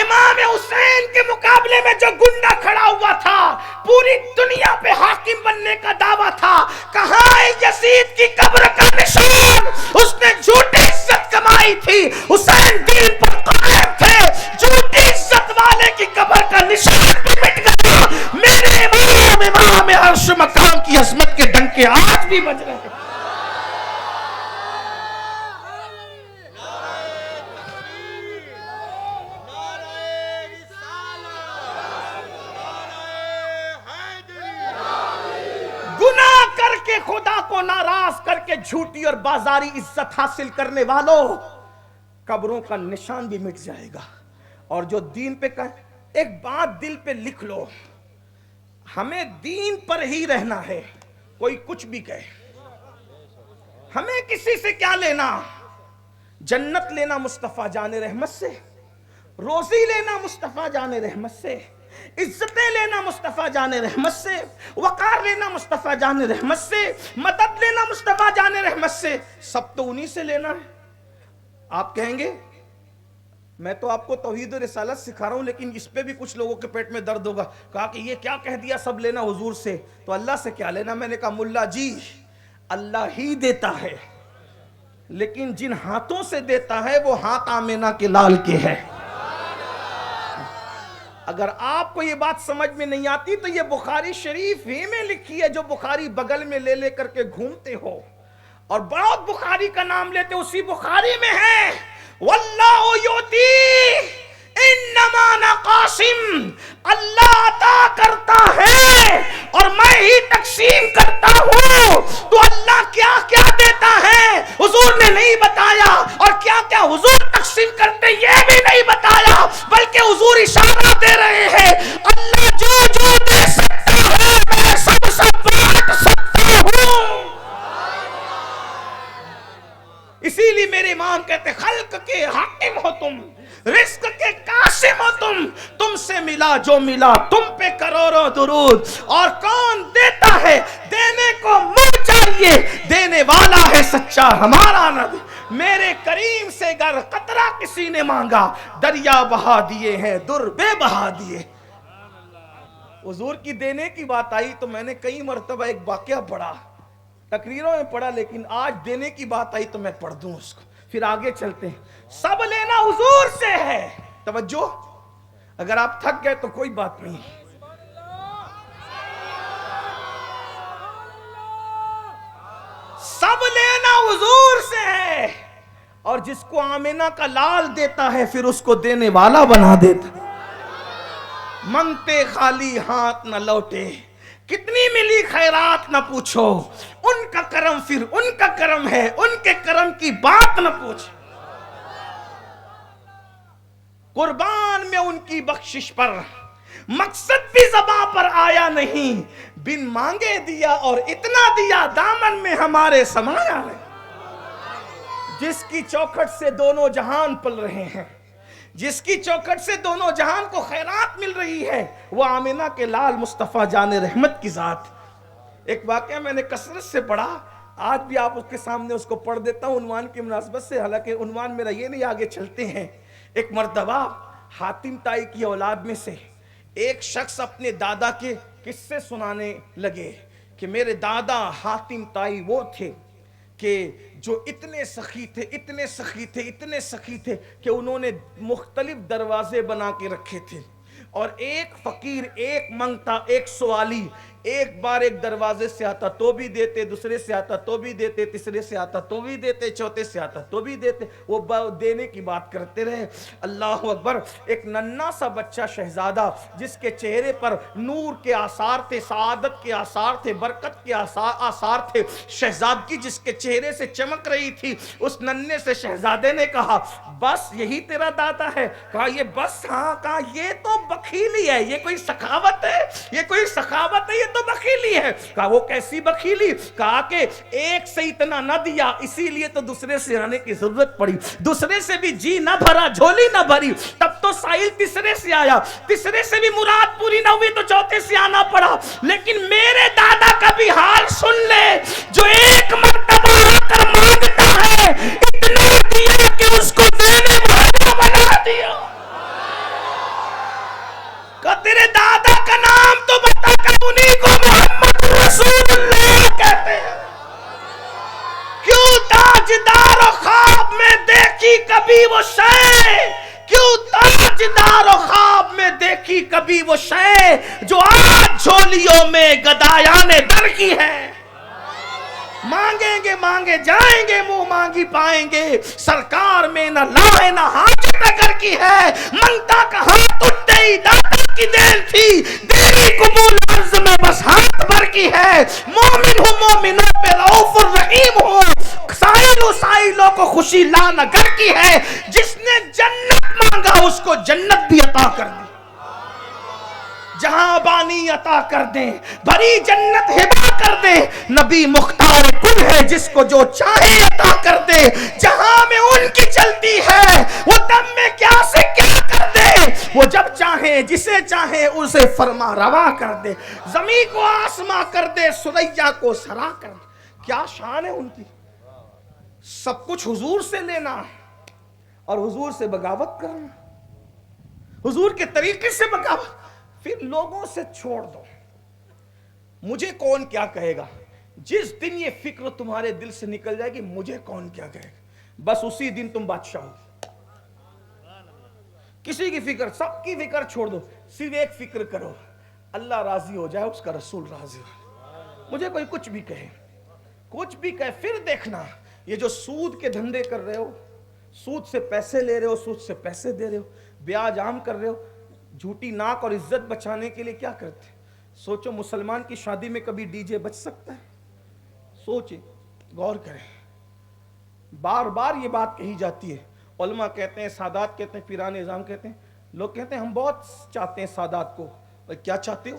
امام حسین کے مقابلے میں جو گنڈا کھڑا ہوا تھا پوری دنیا پہ حاکم بننے کا دعویٰ تھا, کہاں ہے یزید کی قبر کا نشان, اس نے جھوٹی عزت کمائی تھی. حسین دین پر قائم تھے, جھوٹی عزت والے کی قبر کا نشان بھی مٹ گیا. میرے امام عرش مقام کی عظمت کے ڈنکے آج بھی بج رہے ہیں. گناہ کر کے خدا کو ناراض کر کے جھوٹی اور بازاری عزت حاصل کرنے والوں قبروں کا نشان بھی مٹ جائے گا. اور جو دین پہ ایک بات دل پہ لکھ لو, ہمیں دین پر ہی رہنا ہے. کوئی کچھ بھی کہے, ہمیں کسی سے کیا لینا. جنت لینا مصطفیٰ جان رحمت سے, روزی لینا مصطفیٰ جان رحمت سے, عزتیں لینا مصطفیٰ جان رحمت سے, وقار لینا مصطفیٰ جان رحمت سے, مدد لینا مصطفیٰ جان رحمت سے, سب تو انہی سے لینا ہے. آپ کہیں گے میں تو آپ کو توحید و رسالت سکھا رہا ہوں لیکن اس پہ بھی کچھ لوگوں کے پیٹ میں درد ہوگا. کہا کہ یہ کیا کہہ دیا سب لینا حضور سے, تو اللہ سے کیا لینا. میں نے کہا ملا جی اللہ ہی دیتا ہے, لیکن جن ہاتھوں سے دیتا ہے وہ ہاتھ آمینہ کے لال کے ہے. اگر آپ کو یہ بات سمجھ میں نہیں آتی تو یہ بخاری شریف ہی میں لکھی ہے جو بخاری بغل میں لے لے کر کے گھومتے ہو اور بہت بخاری کا نام لیتے, اسی بخاری میں ہے واللہ یؤتی انما انا قاسم, اللہ عطا کرتا ہے اور میں ہی تقسیم کرتا ہوں. تو اللہ کیا کیا دیتا ہے حضور نے نہیں بتایا, اور کیا کیا حضور تقسیم کرتے یہ بھی نہیں بتایا, بلکہ حضور اشارہ دے رہے ہیں اللہ جو جو دے سکتا ہے میں سب سب بانٹ سکتا ہوں. اسی لیے میرے امام کہتے خلق کے حاکم ہو تم, رزق کے قاسم ہو تم سے ملا جو ملا تم پہ کروڑوں درود. اور کون دیتا ہے؟ دینے کو منہ چاہیے، دینے والا ہے سچا ہمارا نبی. میرے کریم سے گر قطرہ کسی نے مانگا، دریا بہا دیے ہیں در بے بہا دیے. حضور کی دینے کی بات آئی تو میں نے کئی مرتبہ ایک واقعہ پڑھا، تقریروں میں پڑھا، لیکن آج دینے کی بات آئی تو میں پڑھ دوں اس کو، پھر آگے چلتے ہیں. سب لینا حضور سے ہے. توجہ، اگر آپ تھک گئے تو کوئی بات نہیں، سب لینا حضور سے ہے. اور جس کو آمینہ کا لال دیتا ہے پھر اس کو دینے والا بنا دیتا. منگتے خالی ہاتھ نہ لوٹے، کتنی ملی خیرات نہ پوچھو، ان کا کرم پھر ان کا کرم ہے، ان کے کرم کی بات نہ پوچھ. قربان میں ان کی بخشش پر مقصد بھی زباں پر آیا نہیں، بن مانگے دیا اور اتنا دیا دامن میں ہمارے سمایا ہے. جس کی چوکھٹ سے دونوں جہان پل رہے ہیں، جس کی چوکھٹ سے دونوں جہان کو خیرات مل رہی ہے، وہ آمینہ کے لال مصطفیٰ جان رحمت کی ذات. ایک واقعہ میں نے کثرت سے پڑھا، آج بھی آپ اس کے سامنے اس کو پڑھ دیتا ہوں عنوان کی مناسبت سے، حالانکہ عنوان میرا یہ نہیں، آگے چلتے ہیں. ایک مرتبہ حاتم طائی کی اولاد میں سے ایک شخص اپنے دادا کے قصے سنانے لگے کہ میرے دادا حاتم طائی وہ تھے کہ جو اتنے سخی تھے، اتنے سخی تھے، اتنے سخی تھے کہ انہوں نے مختلف دروازے بنا کے رکھے تھے. اور ایک فقیر، ایک منگتا، ایک سوالی ایک بار ایک دروازے سے آتا تو بھی دیتے، دوسرے سے آتا تو بھی دیتے، تیسرے سے آتا تو بھی دیتے، چوتھے سے آتا تو بھی دیتے. وہ دینے کی بات کرتے رہے. اللہ اکبر. ایک ننھا سا بچہ شہزادہ جس کے چہرے پر نور کے آثار تھے، سعادت کے آثار تھے، برکت کے آثار تھے، شہزادگی جس کے چہرے سے چمک رہی تھی، اس ننھے سے شہزادے نے کہا بس یہی تیرا دادا ہے؟ کہا یہ بس، ہاں. کہا یہ تو بخیلی ہے، یہ کوئی سخاوت ہے؟ یہ کوئی سخاوت ہے؟ یہ تو بخیلی ہے. کہا وہ کیسی بخیلی؟ کہا کہ ایک سے اتنا نہ دیا، اسی لیے تو دوسرے سے آنے کی ضرورت پڑی. دوسرے سے بھی جی نہ بھرا، جھولی نہ بھری، تب تو سائل تیسرے سے آیا. تیسرے سے بھی مراد پوری نہ ہوئی تو چوتھے سے آنا پڑا. لیکن میرے دادا کا بھی حال سن لے، جو ایک مرتبہ آ کر مانگتا ہے، اتنا دیا کہ اس کو دینے والا بنا دیا. کہ تیرے دادا کا نام تو بتا کر انہیں کو محمد رسول اللہ کہتے ہیں. کیوں تاجدار و خواب میں دیکھی کبھی وہ شے، کیوں تاجدار و خواب میں دیکھی کبھی وہ شے جو آج جھولیوں میں گدایان در کی ہے. مانگیں گے مانگے جائیں گے، منہ مانگی پائیں گے، سرکار میں نہ لائے نہ حاجت اگر کی ہے. منگتا کہاں ٹوٹے ہی دادا کی دیر تھی، دیری قبول عرض میں بس ہاتھ بھر کی ہے. مومن ہوں مومنوں پہ رؤوف الرحیم ہوں، سائلوں کو خوشی لانا گھر کی ہے. جس نے جنت مانگا اس کو جنت بھی عطا کر دی، جہاں بانی عطا کر دیں، بھری جنت ہبا کر دے. نبی مختار کل ہے، جس کو جو چاہے عطا کر دے. جہاں میں ان کی چلتی ہے وہ دم میں کیا سے کیا کر دے. وہ جب چاہے جسے چاہے اسے فرما روا کر دے. زمین کو آسماں کر دے، سریا کو سرا کر دے. کیا شان ہے ان کی. سب کچھ حضور سے لینا اور حضور سے بغاوت کرنا، حضور کے طریقے سے بغاوت. پھر لوگوں سے چھوڑ دو، مجھے کون کیا کہے گا. جس دن یہ فکر تمہارے دل سے نکل جائے گی مجھے کون کیا کہے گا، بس اسی دن تم بادشاہ ہو. کسی کی فکر، سب کی فکر چھوڑ دو، صرف ایک فکر کرو، اللہ راضی ہو جائے، اس کا رسول راضی ہو جائے. مجھے کوئی کچھ بھی کہے، کچھ بھی کہے، پھر دیکھنا یہ جو سود کے دھندے کر رہے ہو، سود سے پیسے لے رہے ہو، سود سے پیسے دے رہے ہو، بیاج عام کر رہے ہو، جھوٹی ناک اور عزت بچانے کے لیے کیا کرتے. سوچو مسلمان کی شادی میں کبھی ڈی جے بچ سکتا ہے؟ سوچیں، غور کریں. بار بار یہ بات کہی جاتی ہے. علماء کہتے ہیں، سادات کہتے ہیں، پیران نظام کہتے ہیں. لوگ کہتے ہیں ہم بہت چاہتے ہیں سادات کو. کیا چاہتے ہو؟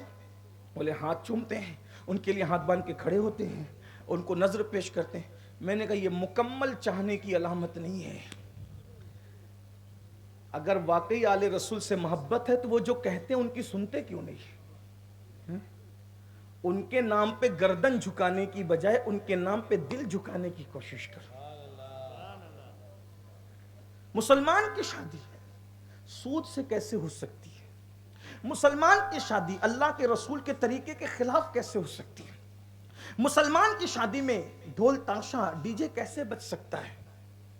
بولے ہاتھ چومتے ہیں، ان کے لیے ہاتھ باندھ کے کھڑے ہوتے ہیں، ان کو نظر پیش کرتے ہیں. میں نے کہا یہ مکمل چاہنے کی علامت نہیں ہے. اگر واقعی آل رسول سے محبت ہے تو وہ جو کہتے ہیں ان کی سنتے کیوں نہیں؟ ان کے نام پہ گردن جھکانے کی بجائے ان کے نام پہ دل جھکانے کی کوشش کر۔ مسلمان کی شادی سود سے کیسے ہو سکتی ہے؟ مسلمان کی شادی اللہ کے رسول کے طریقے کے خلاف کیسے ہو سکتی ہے؟ مسلمان کی شادی میں ڈھول تاشا ڈی جے کیسے بچ سکتا ہے؟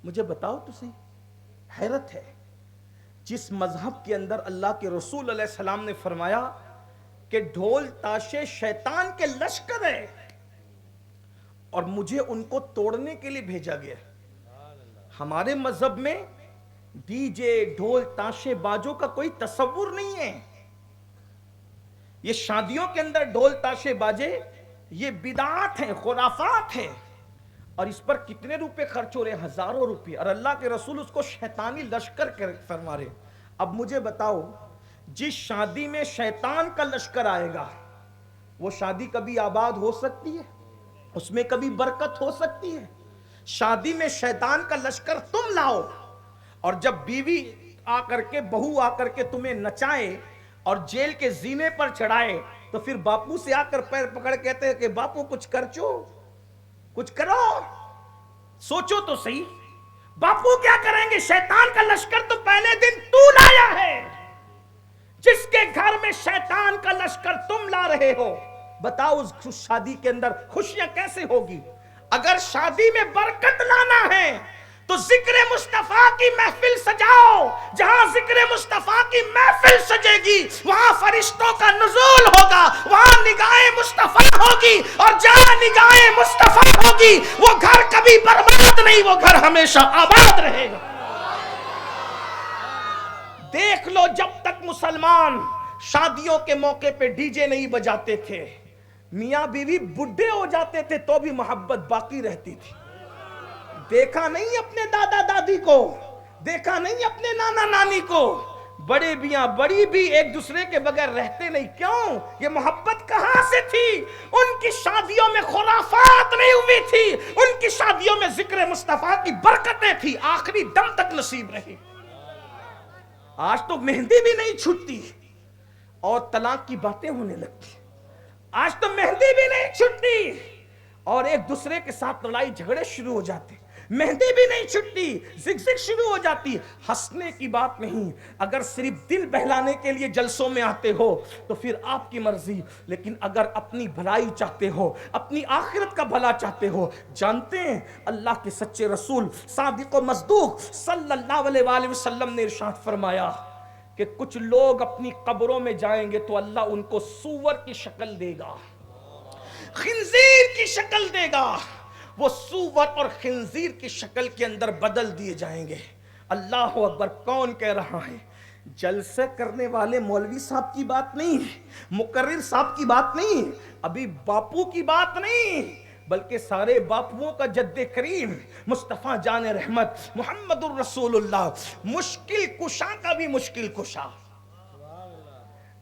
مجھے بتاؤ تو صحیح۔ حیرت ہے، جس مذہب کے اندر اللہ کے رسول علیہ السلام نے فرمایا کہ ڈھول تاشے شیطان کے لشکر ہے اور مجھے ان کو توڑنے کے لیے بھیجا گیا ہے، ہمارے مذہب میں ڈی جے ڈھول تاشے باجوں کا کوئی تصور نہیں ہے۔ یہ شادیوں کے اندر ڈھول تاشے باجے یہ بدعات ہیں، خرافات ہیں، اور اس پر کتنے روپے خرچ ہو رہے ہیں؟ ہزاروں روپے، اور اللہ کے رسول اس کو شیطانی لشکر فرما رہے۔ اب مجھے بتاؤ، جس شادی میں شیطان کا لشکر آئے گا وہ شادی کبھی آباد ہو سکتی ہے؟ اس میں کبھی برکت ہو سکتی ہے؟ شادی میں شیطان کا لشکر تم لاؤ، اور جب بیوی آ کر کے بہو آ کر کے تمہیں نچائے اور جیل کے زینے پر چڑھائے تو پھر باپو سے آ کر پیر پکڑ کہتے ہیں کہ باپو کچھ کرچو، کچھ کرو، سوچو تو صحیح، باپو کیا کریں گے؟ شیطان کا لشکر تو پہلے دن تو لایا ہے۔ جس کے گھر میں شیطان کا لشکر تم لا رہے ہو، بتاؤ اس شادی کے اندر خوشیاں کیسے ہوگی؟ اگر شادی میں برکت لانا ہے تو ذکر مصطفیٰ کی محفل سجاؤ۔ جہاں ذکر مصطفیٰ کی محفل سجے گی وہاں فرشتوں کا نزول ہوگا، وہاں نگاہ مصطفیٰ ہوگی، اور جہاں نگاہ مصطفیٰ ہوگی وہ گھر کبھی برباد نہیں، وہ گھر ہمیشہ آباد رہے گا۔ دیکھ لو، جب تک مسلمان شادیوں کے موقع پہ ڈی جے نہیں بجاتے تھے، میاں بیوی بڈھے ہو جاتے تھے تو بھی محبت باقی رہتی تھی۔ دیکھا نہیں اپنے دادا دادی کو، دیکھا نہیں اپنے نانا نانی کو، بڑے بیاں بڑی بھی ایک دوسرے کے بغیر رہتے نہیں، کیوں؟ یہ محبت کہاں سے تھی؟ ان کی شادیوں میں خرافات نہیں ہوئی تھی، ان کی شادیوں میں ذکر مصطفیٰ کی برکتیں تھی، آخری دم تک نصیب رہی۔ آج تو مہندی بھی نہیں چھٹتی اور طلاق کی باتیں ہونے لگتی، آج تو مہندی بھی نہیں چھٹتی اور ایک دوسرے کے ساتھ لڑائی جھگڑے شروع ہو جاتے، مہندی بھی نہیں چھٹتی، زگزگ شروع ہو جاتی۔ ہنسنے کی بات نہیں، اگر صرف دل بہلانے کے لیے جلسوں میں آتے ہو تو پھر آپ کی مرضی، لیکن اگر اپنی بھلائی چاہتے ہو، اپنی آخرت کا بھلا چاہتے ہو، جانتے ہیں اللہ کے سچے رسول صادق و مصدوق صلی اللہ علیہ وآلہ وسلم نے ارشاد فرمایا کہ کچھ لوگ اپنی قبروں میں جائیں گے تو اللہ ان کو سور کی شکل دے گا، خنزیر کی شکل دے گا، وہ سور اور خنزیر کی شکل کے اندر بدل دیے جائیں گے۔ اللہ اکبر! کون کہہ رہا ہے؟ جلسے کرنے والے مولوی صاحب کی بات نہیں، مقرر صاحب کی بات نہیں، ابھی باپو کی بات نہیں، بلکہ سارے باپوؤں کا جد کریم مصطفیٰ جان رحمت محمد الرسول اللہ، مشکل کشا کا بھی مشکل کشا،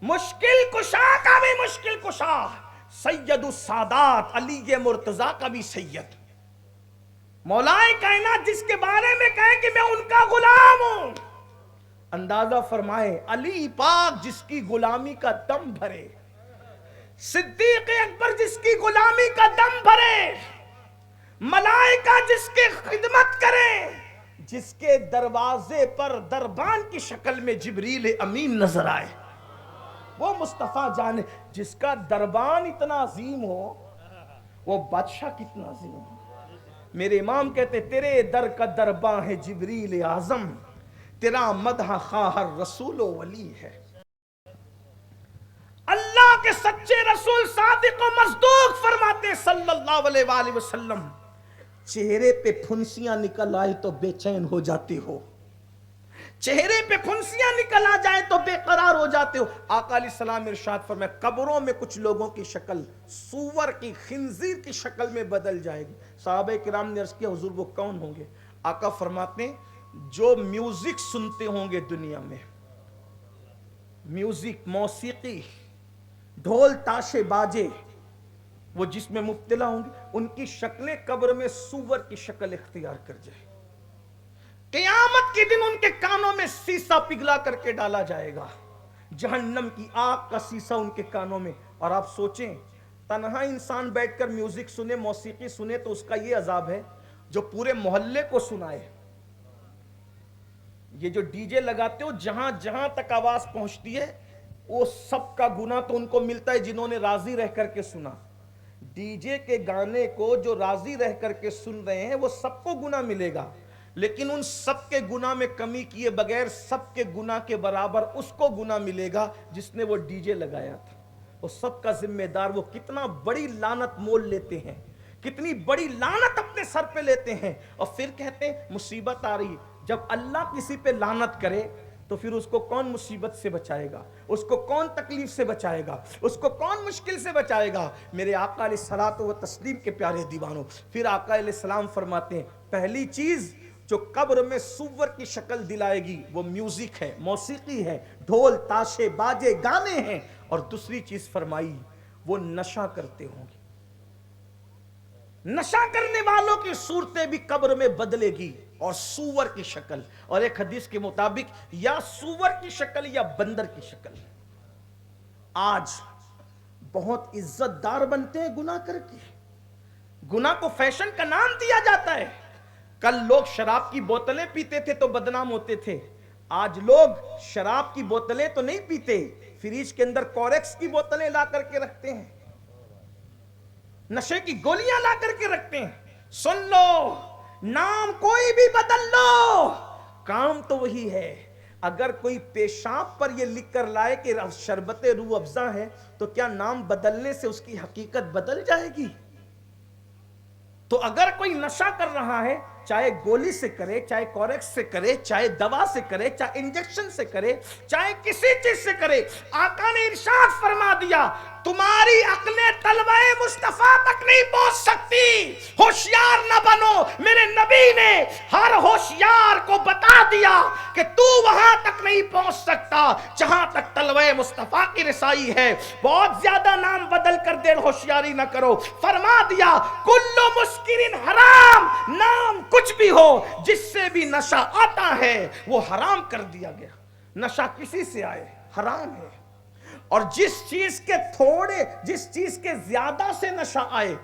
مشکل کشا کا بھی مشکل کشا، سید السادات علی مرتضیٰ کا بھی سید، مولائے کائنات جس کے بارے میں کہے کہ میں ان کا غلام ہوں، اندازہ فرمائے علی پاک جس کی غلامی کا دم بھرے، صدیق اکبر جس کی غلامی کا دم بھرے، ملائکہ جس کی خدمت کرے، جس کے دروازے پر دربان کی شکل میں جبریل امین نظر آئے، وہ مصطفیٰ جانے جس کا دربان اتنا عظیم ہو وہ بادشاہ کتنا عظیم ہو۔ میرے امام کہتے تیرے در کا درباں ہے جبریل اعظم، تیرا مدح خواہر رسول و ولی ہے۔ اللہ کے سچے رسول صادق و مصدوق فرماتے صلی اللہ علیہ وآلہ وسلم، چہرے پہ پھنسیاں نکل آئے تو بے چین ہو جاتے ہو، چہرے پہ پھنسیاں نکل آ جائیں تو بے قرار ہو جاتے ہو۔ آقا علیہ السلام ارشاد فرمائے قبروں میں کچھ لوگوں کی شکل سور کی خنزیر کی شکل میں بدل جائے گی۔ صحابہ کرام نے عرض کیا حضور وہ کون ہوں گے؟ آقا فرماتے ہیں جو میوزک سنتے ہوں گے دنیا میں، میوزک، موسیقی، ڈھول تاشے باجے، وہ جس میں مبتلا ہوں گے ان کی شکلیں قبر میں سور کی شکل اختیار کر جائے۔ قیامت کے دن ان کے کانوں میں سیسا پگھلا کر کے ڈالا جائے گا، جہنم کی آگ کا سیسا ان کے کانوں میں. اور آپ سوچیں تنہا انسان بیٹھ کر میوزک سنے، موسیقی سنے تو اس کا یہ عذاب ہے، جو پورے محلے کو سنائے. یہ جو ڈی جے لگاتے ہو جہاں جہاں تک آواز پہنچتی ہے وہ سب کا گناہ تو ان کو ملتا ہے جنہوں نے راضی رہ کر کے سنا. ڈی جے کے گانے کو جو راضی رہ کر کے سن رہے ہیں وہ سب کو گناہ ملے گا، لیکن ان سب کے گناہ میں کمی کیے بغیر سب کے گناہ کے برابر اس کو گناہ ملے گا جس نے وہ ڈی جے لگایا تھا. وہ سب کا ذمہ دار. وہ کتنا بڑی لعنت مول لیتے ہیں، کتنی بڑی لعنت اپنے سر پہ لیتے ہیں، اور پھر کہتے ہیں مصیبت آ رہی. جب اللہ کسی پہ لعنت کرے تو پھر اس کو کون مصیبت سے بچائے گا، اس کو کون تکلیف سے بچائے گا، اس کو کون مشکل سے بچائے گا. میرے آقا علیہ الصلوۃ والتسلیم کے پیارے دیوانوں، پھر آقا علیہ السلام فرماتے ہیں پہلی چیز جو قبر میں سور کی شکل دلائے گی وہ میوزک ہے، موسیقی ہے، ڈھول تاشے باجے گانے ہیں. اور دوسری چیز فرمائی وہ نشہ کرتے ہوں گے. نشہ کرنے والوں کی صورتیں بھی قبر میں بدلے گی اور سور کی شکل، اور ایک حدیث کے مطابق یا سور کی شکل یا بندر کی شکل. آج بہت عزت دار بنتے ہیں گناہ کر کے، گناہ کو فیشن کا نام دیا جاتا ہے. کل لوگ شراب کی بوتلیں پیتے تھے تو بدنام ہوتے تھے، آج لوگ شراب کی بوتلیں تو نہیں پیتے، فریج کے اندر کوریکس کی بوتلیں لا کر کے رکھتے ہیں، نشے کی گولیاں لا کر کے رکھتے ہیں. سن لو، نام کوئی بھی بدل لو، کام تو وہی ہے. اگر کوئی پیشاب پر یہ لکھ کر لائے کہ شربت روح افزا ہے تو کیا نام بدلنے سے اس کی حقیقت بدل جائے گی؟ تو اگر کوئی نشہ کر رہا ہے، چاہے گولی سے کرے، چاہے کوریکس سے کرے، چاہے دوا سے کرے، چاہے انجیکشن سے کرے، چاہے کسی چیز سے کرے، آقا نے ارشاد فرما دیا تمہاری عقلیں طلبہ مصطفیٰ تک نہیں پہنچ سکتی، ہوشیار نہ بنو. میرے نبی نے ہر ہوشیار کو بتا دیا کہ تو وہاں تک نہیں پہنچ سکتا جہاں تک طلبہ مصطفیٰ کی رسائی ہے. بہت زیادہ نام بدل کر دیر ہوشیاری نہ کرو. فرما دیا کل مسکرن حرام، نام کچھ بھی ہو جس سے بھی نشہ آتا ہے وہ حرام کر دیا گیا. نشہ کسی سے آئے حرام ہے، اور جس چیز کے زیادہ سے نشہ آئے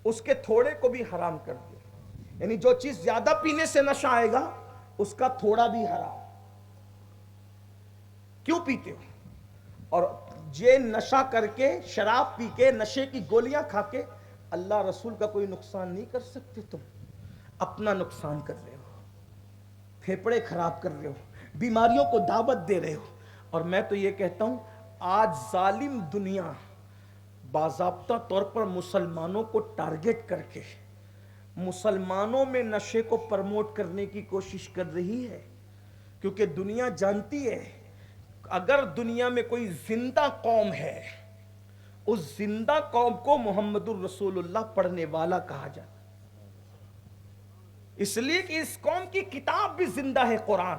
اس کے تھوڑے کو بھی حرام کر دیا. یعنی جو چیز زیادہ پینے سے نشہ آئے گا اس کا تھوڑا بھی حرام. کیوں پیتے ہو؟ اور یہ نشہ کر کے، شراب پی کے، نشے کی گولیاں کھا کے اللہ رسول کا کوئی نقصان نہیں کر سکتے. تم اپنا نقصان کر رہے ہو، پھیپڑے خراب کر رہے ہو، بیماریوں کو دعوت دے رہے ہو. اور میں تو یہ کہتا ہوں آج ظالم دنیا باضابطہ طور پر مسلمانوں کو ٹارگٹ کر کے مسلمانوں میں نشے کو پرموٹ کرنے کی کوشش کر رہی ہے، کیونکہ دنیا جانتی ہے اگر دنیا میں کوئی زندہ قوم ہے اس زندہ قوم کو محمد الرسول اللہ پڑھنے والا کہا جاتا، اس لیے کہ اس قوم کی کتاب بھی زندہ ہے قرآن،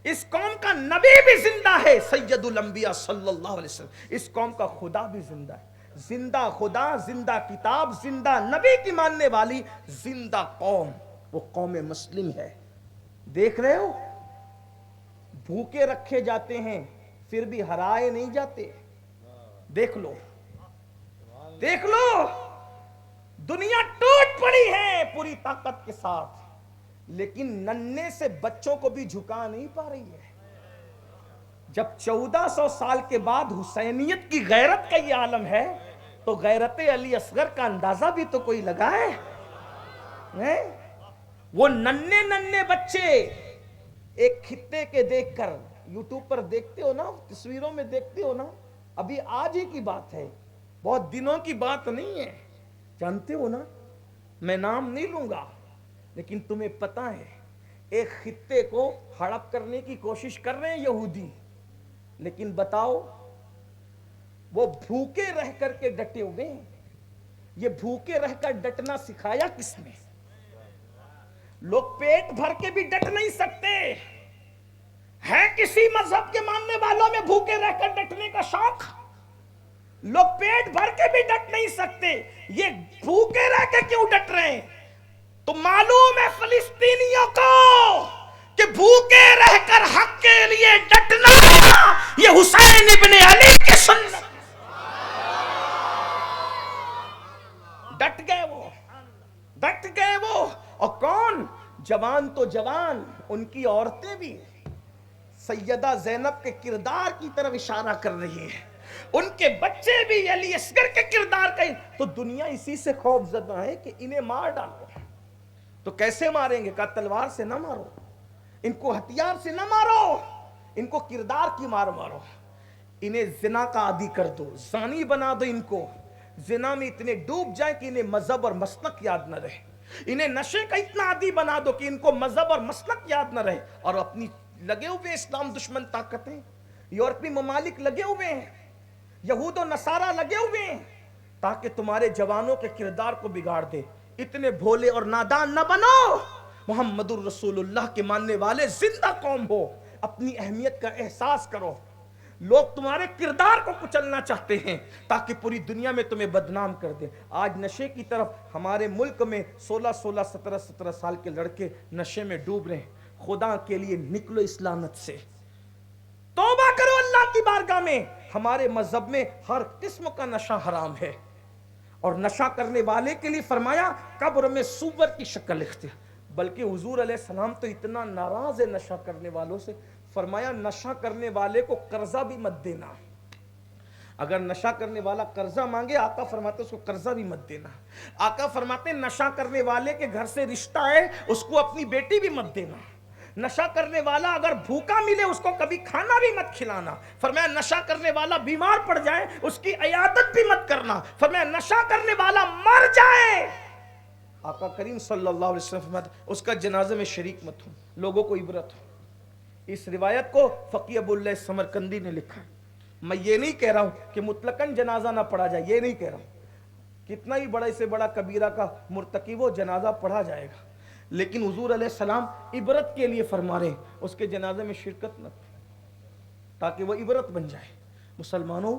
اس قوم کا نبی بھی زندہ ہے سید الانبیاء صلی اللہ علیہ وسلم، اس قوم کا خدا بھی زندہ ہے. زندہ خدا، زندہ کتاب، زندہ نبی کی ماننے والی زندہ قوم وہ قوم مسلم ہے. دیکھ رہے ہو بھوکے رکھے جاتے ہیں پھر بھی ہرائے نہیں جاتے. دیکھ لو دیکھ لو، دنیا ٹوٹ پڑی ہے پوری طاقت کے ساتھ، لیکن ننھے سے بچوں کو بھی جھکا نہیں پا رہی ہے. جب 1400 سال کے بعد حسینیت کی غیرت کا یہ عالم ہے تو غیرت علی اصغر کا اندازہ بھی تو کوئی لگائے. وہ ننھے بچے ایک خطے کے دیکھ کر، یوٹیوب پر دیکھتے ہو نا، تصویروں میں دیکھتے ہو نا، ابھی آج ہی کی بات ہے، بہت دنوں کی بات نہیں ہے، جانتے ہو نا، میں نام نہیں لوں گا لیکن تمہیں پتا ہے ایک خطے کو ہڑپ کرنے کی کوشش کر رہے ہیں یہودی، لیکن بتاؤ وہ بھوکے رہ کر کے ڈٹے ہوئے ہیں. یہ بھوکے رہ کر ڈٹنا سکھایا کس نے؟ لوگ پیٹ بھر کے بھی ڈٹ نہیں سکتے. ہے کسی مذہب کے ماننے والوں میں بھوکے رہ کر ڈٹنے کا شوق؟ لوگ پیٹ بھر کے بھی ڈٹ نہیں سکتے. یہ بھوکے رہ کے کیوں ڈٹ رہے ہیں؟ تو معلوم ہے فلسطینیوں کو کہ بھوکے رہ کر حق کے لیے ڈٹنا یہ حسین ابن علی کی سنت. ڈٹ گئے وہ. اور کون؟ جوان تو جوان، ان کی عورتیں بھی سیدہ زینب کے کردار کی طرف اشارہ کر رہی ہیں، ان کے بچے بھی علی اصغر کے کردار کا. تو دنیا اسی سے خوف زدہ ہے کہ انہیں مار ڈالو. تو کیسے ماریں گے؟ کہا تلوار سے نہ مارو، ان کو ہتھیار سے نہ مارو، ان کو کردار کی مار مارو. انہیں زنا کا عادی کر دو، زانی بنا دو، ان کو زنا میں اتنے ڈوب جائیں کہ انہیں مذہب اور مسلک یاد نہ رہے. انہیں نشے کا اتنا عادی بنا دو کہ ان کو مذہب اور مسلک یاد نہ رہے. اور اپنی لگے ہوئے اسلام دشمن طاقتیں، یورپی ممالک لگے ہوئے ہیں، یہود و نصارہ لگے ہوئے ہیں تاکہ تمہارے جوانوں کے کردار کو بگاڑ دے. اتنے بھولے اور نادان نہ بنو. محمد الرسول اللہ کے ماننے والے زندہ قوم ہو، اپنی اہمیت کا احساس کرو. لوگ تمہارے کردار کو کچلنا چاہتے ہیں تاکہ پوری دنیا میں تمہیں بدنام کر دیں. آج نشے کی طرف ہمارے ملک میں 16 17 سال کے لڑکے نشے میں ڈوب رہے ہیں. خدا کے لیے نکلو اس لعنت سے، توبہ کرو اللہ کی بارگاہ میں. ہمارے مذہب میں ہر قسم کا نشہ حرام ہے، اور نشہ کرنے والے کے لیے فرمایا قبر میں سور کی شکل اختیار. بلکہ حضور علیہ السلام تو اتنا ناراض ہے نشہ کرنے والوں سے، فرمایا نشہ کرنے والے کو قرضہ بھی مت دینا. اگر نشہ کرنے والا قرضہ مانگے آقا فرماتے اس کو قرضہ بھی مت دینا. آقا فرماتے نشہ کرنے والے کے گھر سے رشتہ ہے اس کو اپنی بیٹی بھی مت دینا. نشہ کرنے والا اگر بھوکا ملے اس کو کبھی کھانا بھی مت کھلانا. فرمایا نشہ کرنے والا بیمار پڑ جائے اس کی عیادت بھی مت کرنا. فرمایا نشہ کرنے والا مر جائے آقا کریم صلی اللہ علیہ وسلم فرماتے اس کا جنازے میں شریک مت ہو، لوگوں کو عبرت ہو. اس روایت کو فقیہ ابو اللہ سمرقندی نے لکھا. میں یہ نہیں کہہ رہا ہوں کہ مطلقاً جنازہ نہ پڑھا جائے، یہ نہیں کہہ رہا ہوں. کتنا ہی بڑا سے بڑا کبیرہ کا مرتکب ہو جنازہ پڑھا جائے گا، لیکن حضور علیہ السلام عبرت کے لیے فرما رہے ہیں اس کے جنازے میں شرکت نہ تاکہ وہ عبرت بن جائے. مسلمانوں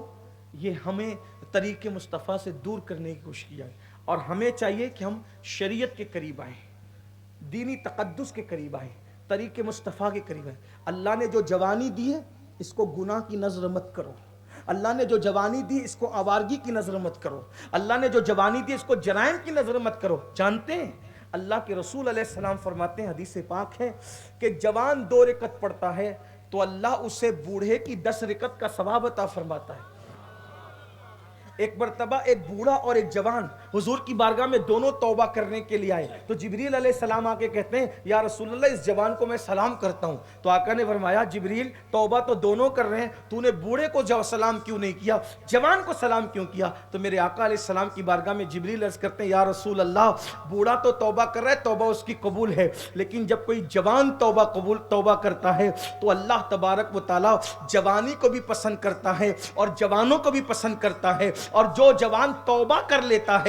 یہ ہمیں طریق مصطفیٰ سے دور کرنے کی کوشش کی جائے، اور ہمیں چاہیے کہ ہم شریعت کے قریب آئیں، دینی تقدس کے قریب آئیں، طریق مصطفیٰ کے قریب آئیں. اللہ نے جو جوانی دی ہے اس کو گناہ کی نظر مت کرو. اللہ نے جو جوانی دی اس کو آوارگی کی نظر مت کرو. اللہ نے جو جوانی دی اس کو جرائم کی نظر مت کرو. جانتے ہیں اللہ کے رسول علیہ السلام فرماتے ہیں، حدیث پاک ہے کہ جوان 2 رکعت پڑھتا ہے تو اللہ اسے بوڑھے کی 10 رکعت کا ثواب عطا فرماتا ہے. ایک مرتبہ ایک بوڑھا اور ایک جوان حضور کی بارگاہ میں دونوں توبہ کرنے کے لیے آئے تو جبریل علیہ السلام آ کے کہتے ہیں یا رسول اللہ اس جوان کو میں سلام کرتا ہوں. تو آقا نے فرمایا جبریل توبہ تو دونوں کر رہے ہیں، تو نے بوڑھے کو سلام کیوں نہیں کیا، جوان کو سلام کیوں کیا؟ تو میرے آقا علیہ السلام کی بارگاہ میں جبریل عرض کرتے ہیں یا رسول اللہ بوڑھا تو توبہ کر رہا ہے، توبہ اس کی قبول ہے، لیکن جب کوئی جوان توبہ کرتا ہے تو اللہ تبارک و تعالی جوانی کو بھی پسند کرتا ہے اور جوانوں کو بھی پسند کرتا ہے. اور جو جوان توبہ کر لیتا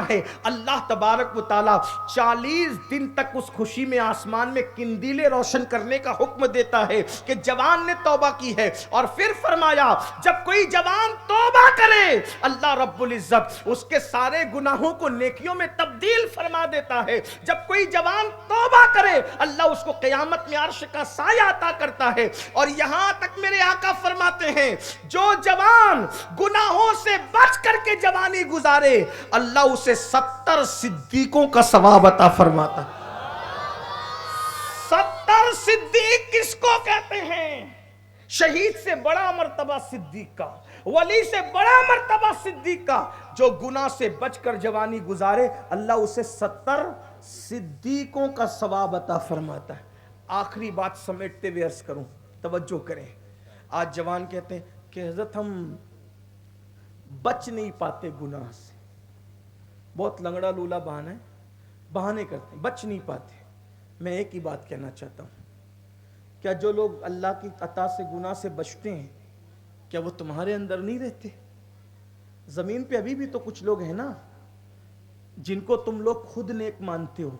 ہے اللہ تبارک و تعالی 40 دن تک اس خوشی میں آسمان میں قندیلیں روشن کرنے کا حکم دیتا ہے کہ جوان نے توبہ کی ہے. اور پھر فرمایا جب کوئی جوان توبہ کرے اللہ رب العزت اس کے سارے گناہوں کو نیکیوں میں تبدیل فرما دیتا ہے. جب کوئی جوان توبہ کرے اللہ اس کو قیامت میں عرش کا سایہ عطا کرتا ہے. اور یہاں تک میرے آقا فرماتے ہیں جو جوان گناہوں سے بچ کر کے جوانی گزارے اللہ اسے 70 صدیقوں کا ثواب عطا فرماتا. 70 صدیق کس کو کہتے ہیں؟ شہید سے بڑا مرتبہ صدیق کا، ولی سے بڑا مرتبہ صدیق کا. جو گناہ سے بچ کر جوانی گزارے اللہ اسے 70 صدیقوں کا ثواب عطا فرماتا ہے. آخری بات سمیٹتے ہوئے عرض کروں، توجہ کریں. آج جوان کہتے ہیں کہ حضرت ہم بچ نہیں پاتے گناہ سے. بہت لنگڑا لولا بہانہ ہے، بہانے کرتے ہیں، بچ نہیں پاتے. میں ایک ہی بات کہنا چاہتا ہوں، کیا جو لوگ اللہ کی عطا سے گناہ سے بچتے ہیں کیا وہ تمہارے اندر نہیں رہتے؟ زمین پہ ابھی بھی تو کچھ لوگ ہیں نا جن کو تم لوگ خود نیک مانتے ہو،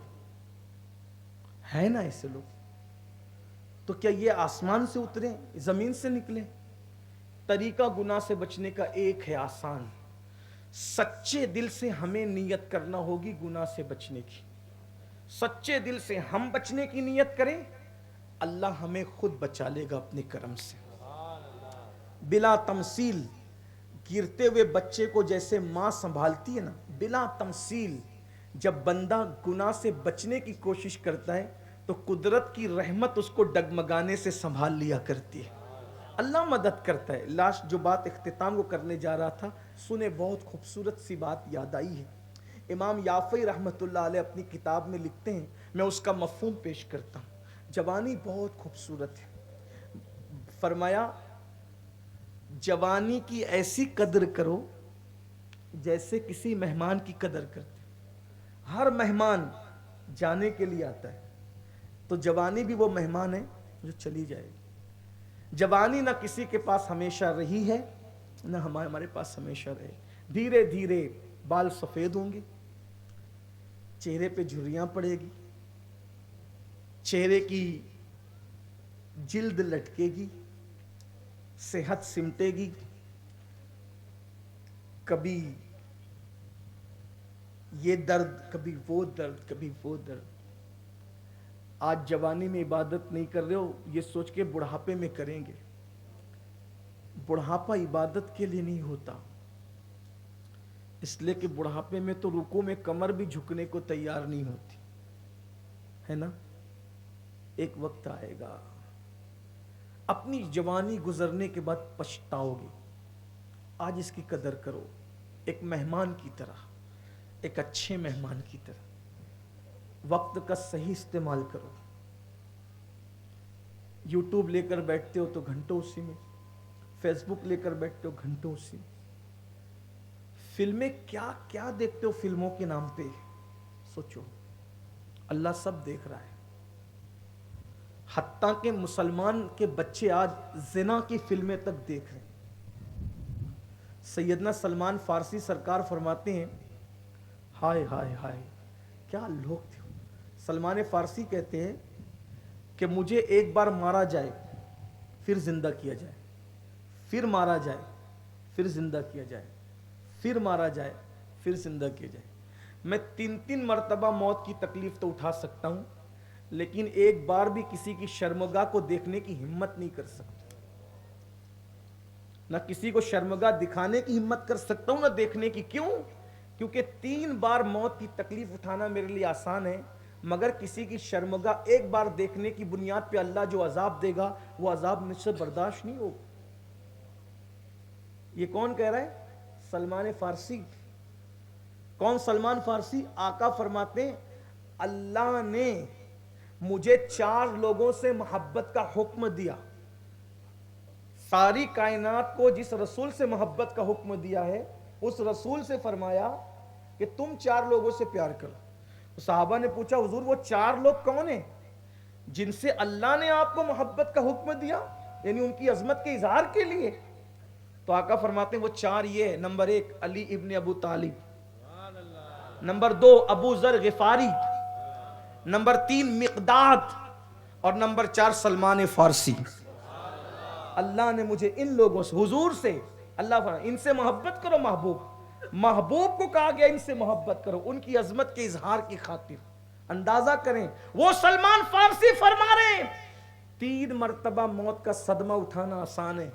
ہے نا ایسے لوگ؟ تو کیا یہ آسمان سے اترے، زمین سے نکلے؟ طریقہ گناہ سے بچنے کا ایک ہے، آسان. سچے دل سے ہمیں نیت کرنا ہوگی گناہ سے بچنے کی. سچے دل سے ہم بچنے کی نیت کریں, اللہ ہمیں خود بچا لے گا اپنے کرم سے. بلا تمثیل گرتے ہوئے بچے کو جیسے ماں سنبھالتی ہے نا, بلا تمثیل جب بندہ گناہ سے بچنے کی کوشش کرتا ہے تو قدرت کی رحمت اس کو ڈگمگانے سے سنبھال لیا کرتی ہے. اللہ مدد کرتا ہے. لاسٹ جو بات اختتام کو کرنے جا رہا تھا, سنے بہت خوبصورت سی بات یاد آئی ہے. امام یافعی رحمۃ اللہ علیہ اپنی کتاب میں لکھتے ہیں, میں اس کا مفہوم پیش کرتا ہوں. جوانی بہت خوبصورت ہے. فرمایا جوانی کی ایسی قدر کرو جیسے کسی مہمان کی قدر کرتے. ہر مہمان جانے کے لیے آتا ہے, تو جوانی بھی وہ مہمان ہے جو چلی جائے گی. جوانی نہ کسی کے پاس ہمیشہ رہی ہے نہ ہمارے پاس ہمیشہ رہے. دھیرے دھیرے بال سفید ہوں گے, چہرے پہ جھریاں پڑے گی, چہرے کی جلد لٹکے گی, صحت سمٹے گی, کبھی یہ درد کبھی وہ درد کبھی وہ درد. آج جوانی میں عبادت نہیں کر رہے ہو یہ سوچ کے بڑھاپے میں کریں گے. بڑھاپا عبادت کے لیے نہیں ہوتا, اس لیے کہ بڑھاپے میں تو رکوع میں کمر بھی جھکنے کو تیار نہیں ہوتی ہے نا. ایک وقت آئے گا اپنی جوانی گزرنے کے بعد پچھتاؤ گے. آج اس کی قدر کرو, ایک مہمان کی طرح, ایک اچھے مہمان کی طرح. وقت کا صحیح استعمال کرو. یوٹیوب لے کر بیٹھتے ہو تو گھنٹوں اسی میں, فیس بک لے کر بیٹھتے ہو گھنٹوں اسی میں, فلمیں کیا کیا دیکھتے ہو فلموں کے نام پہ. سوچو, اللہ سب دیکھ رہا ہے. حتیٰ کہ مسلمان کے بچے آج زنا کی فلمیں تک دیکھ رہے ہیں. سیدنا سلمان فارسی سرکار فرماتے ہیں, ہائے ہائے ہائے کیا لوگ تھے. سلمان فارسی کہتے ہیں کہ مجھے ایک بار مارا جائے پھر زندہ کیا جائے, پھر مارا جائے پھر زندہ کیا جائے, پھر مارا جائے پھر زندہ کیا جائے. میں 3 مرتبہ موت کی تکلیف تو اٹھا سکتا ہوں, لیکن ایک بار بھی کسی کی شرمگاہ کو دیکھنے کی ہمت نہیں کر سکتا. نہ کسی کو شرمگاہ دکھانے کی ہمت کر سکتا ہوں نہ دیکھنے کی. کیوں؟ کیونکہ 3 بار موت کی تکلیف اٹھانا میرے لیے آسان ہے, مگر کسی کی شرمگاہ ایک بار دیکھنے کی بنیاد پہ اللہ جو عذاب دے گا وہ عذاب مجھ سے برداشت نہیں ہوگا. یہ کون کہہ رہا ہے؟ سلمان فارسی. کون سلمان فارسی؟ آقا فرماتے ہیں اللہ نے مجھے 4 لوگوں سے محبت کا حکم دیا. ساری کائنات کو جس رسول سے محبت کا حکم دیا ہے اس رسول سے فرمایا کہ تم 4 لوگوں سے پیار کرو. صحابہ نے پوچھا حضور وہ 4 لوگ کون ہیں جن سے اللہ نے آپ کو محبت کا حکم دیا, یعنی ان کی عظمت کے اظہار کے لیے؟ تو آقا فرماتے ہیں وہ 4 یہ ہے. نمبر 1 علی ابن ابو طالب, نمبر 2 ابو ذر غفاری, نمبر 3 مقداد, اور نمبر 4 سلمان فارسی. اللہ نے مجھے ان لوگوں سے, حضور سے, اللہ فرماتا ان سے محبت کرو. محبوب کو کہا گیا ان سے محبت کرو ان کی عظمت کے اظہار کی خاطر. اندازہ کریں وہ سلمان فارسی فرما رہے ہیں 3 مرتبہ موت کا صدمہ اٹھانا آسان ہے,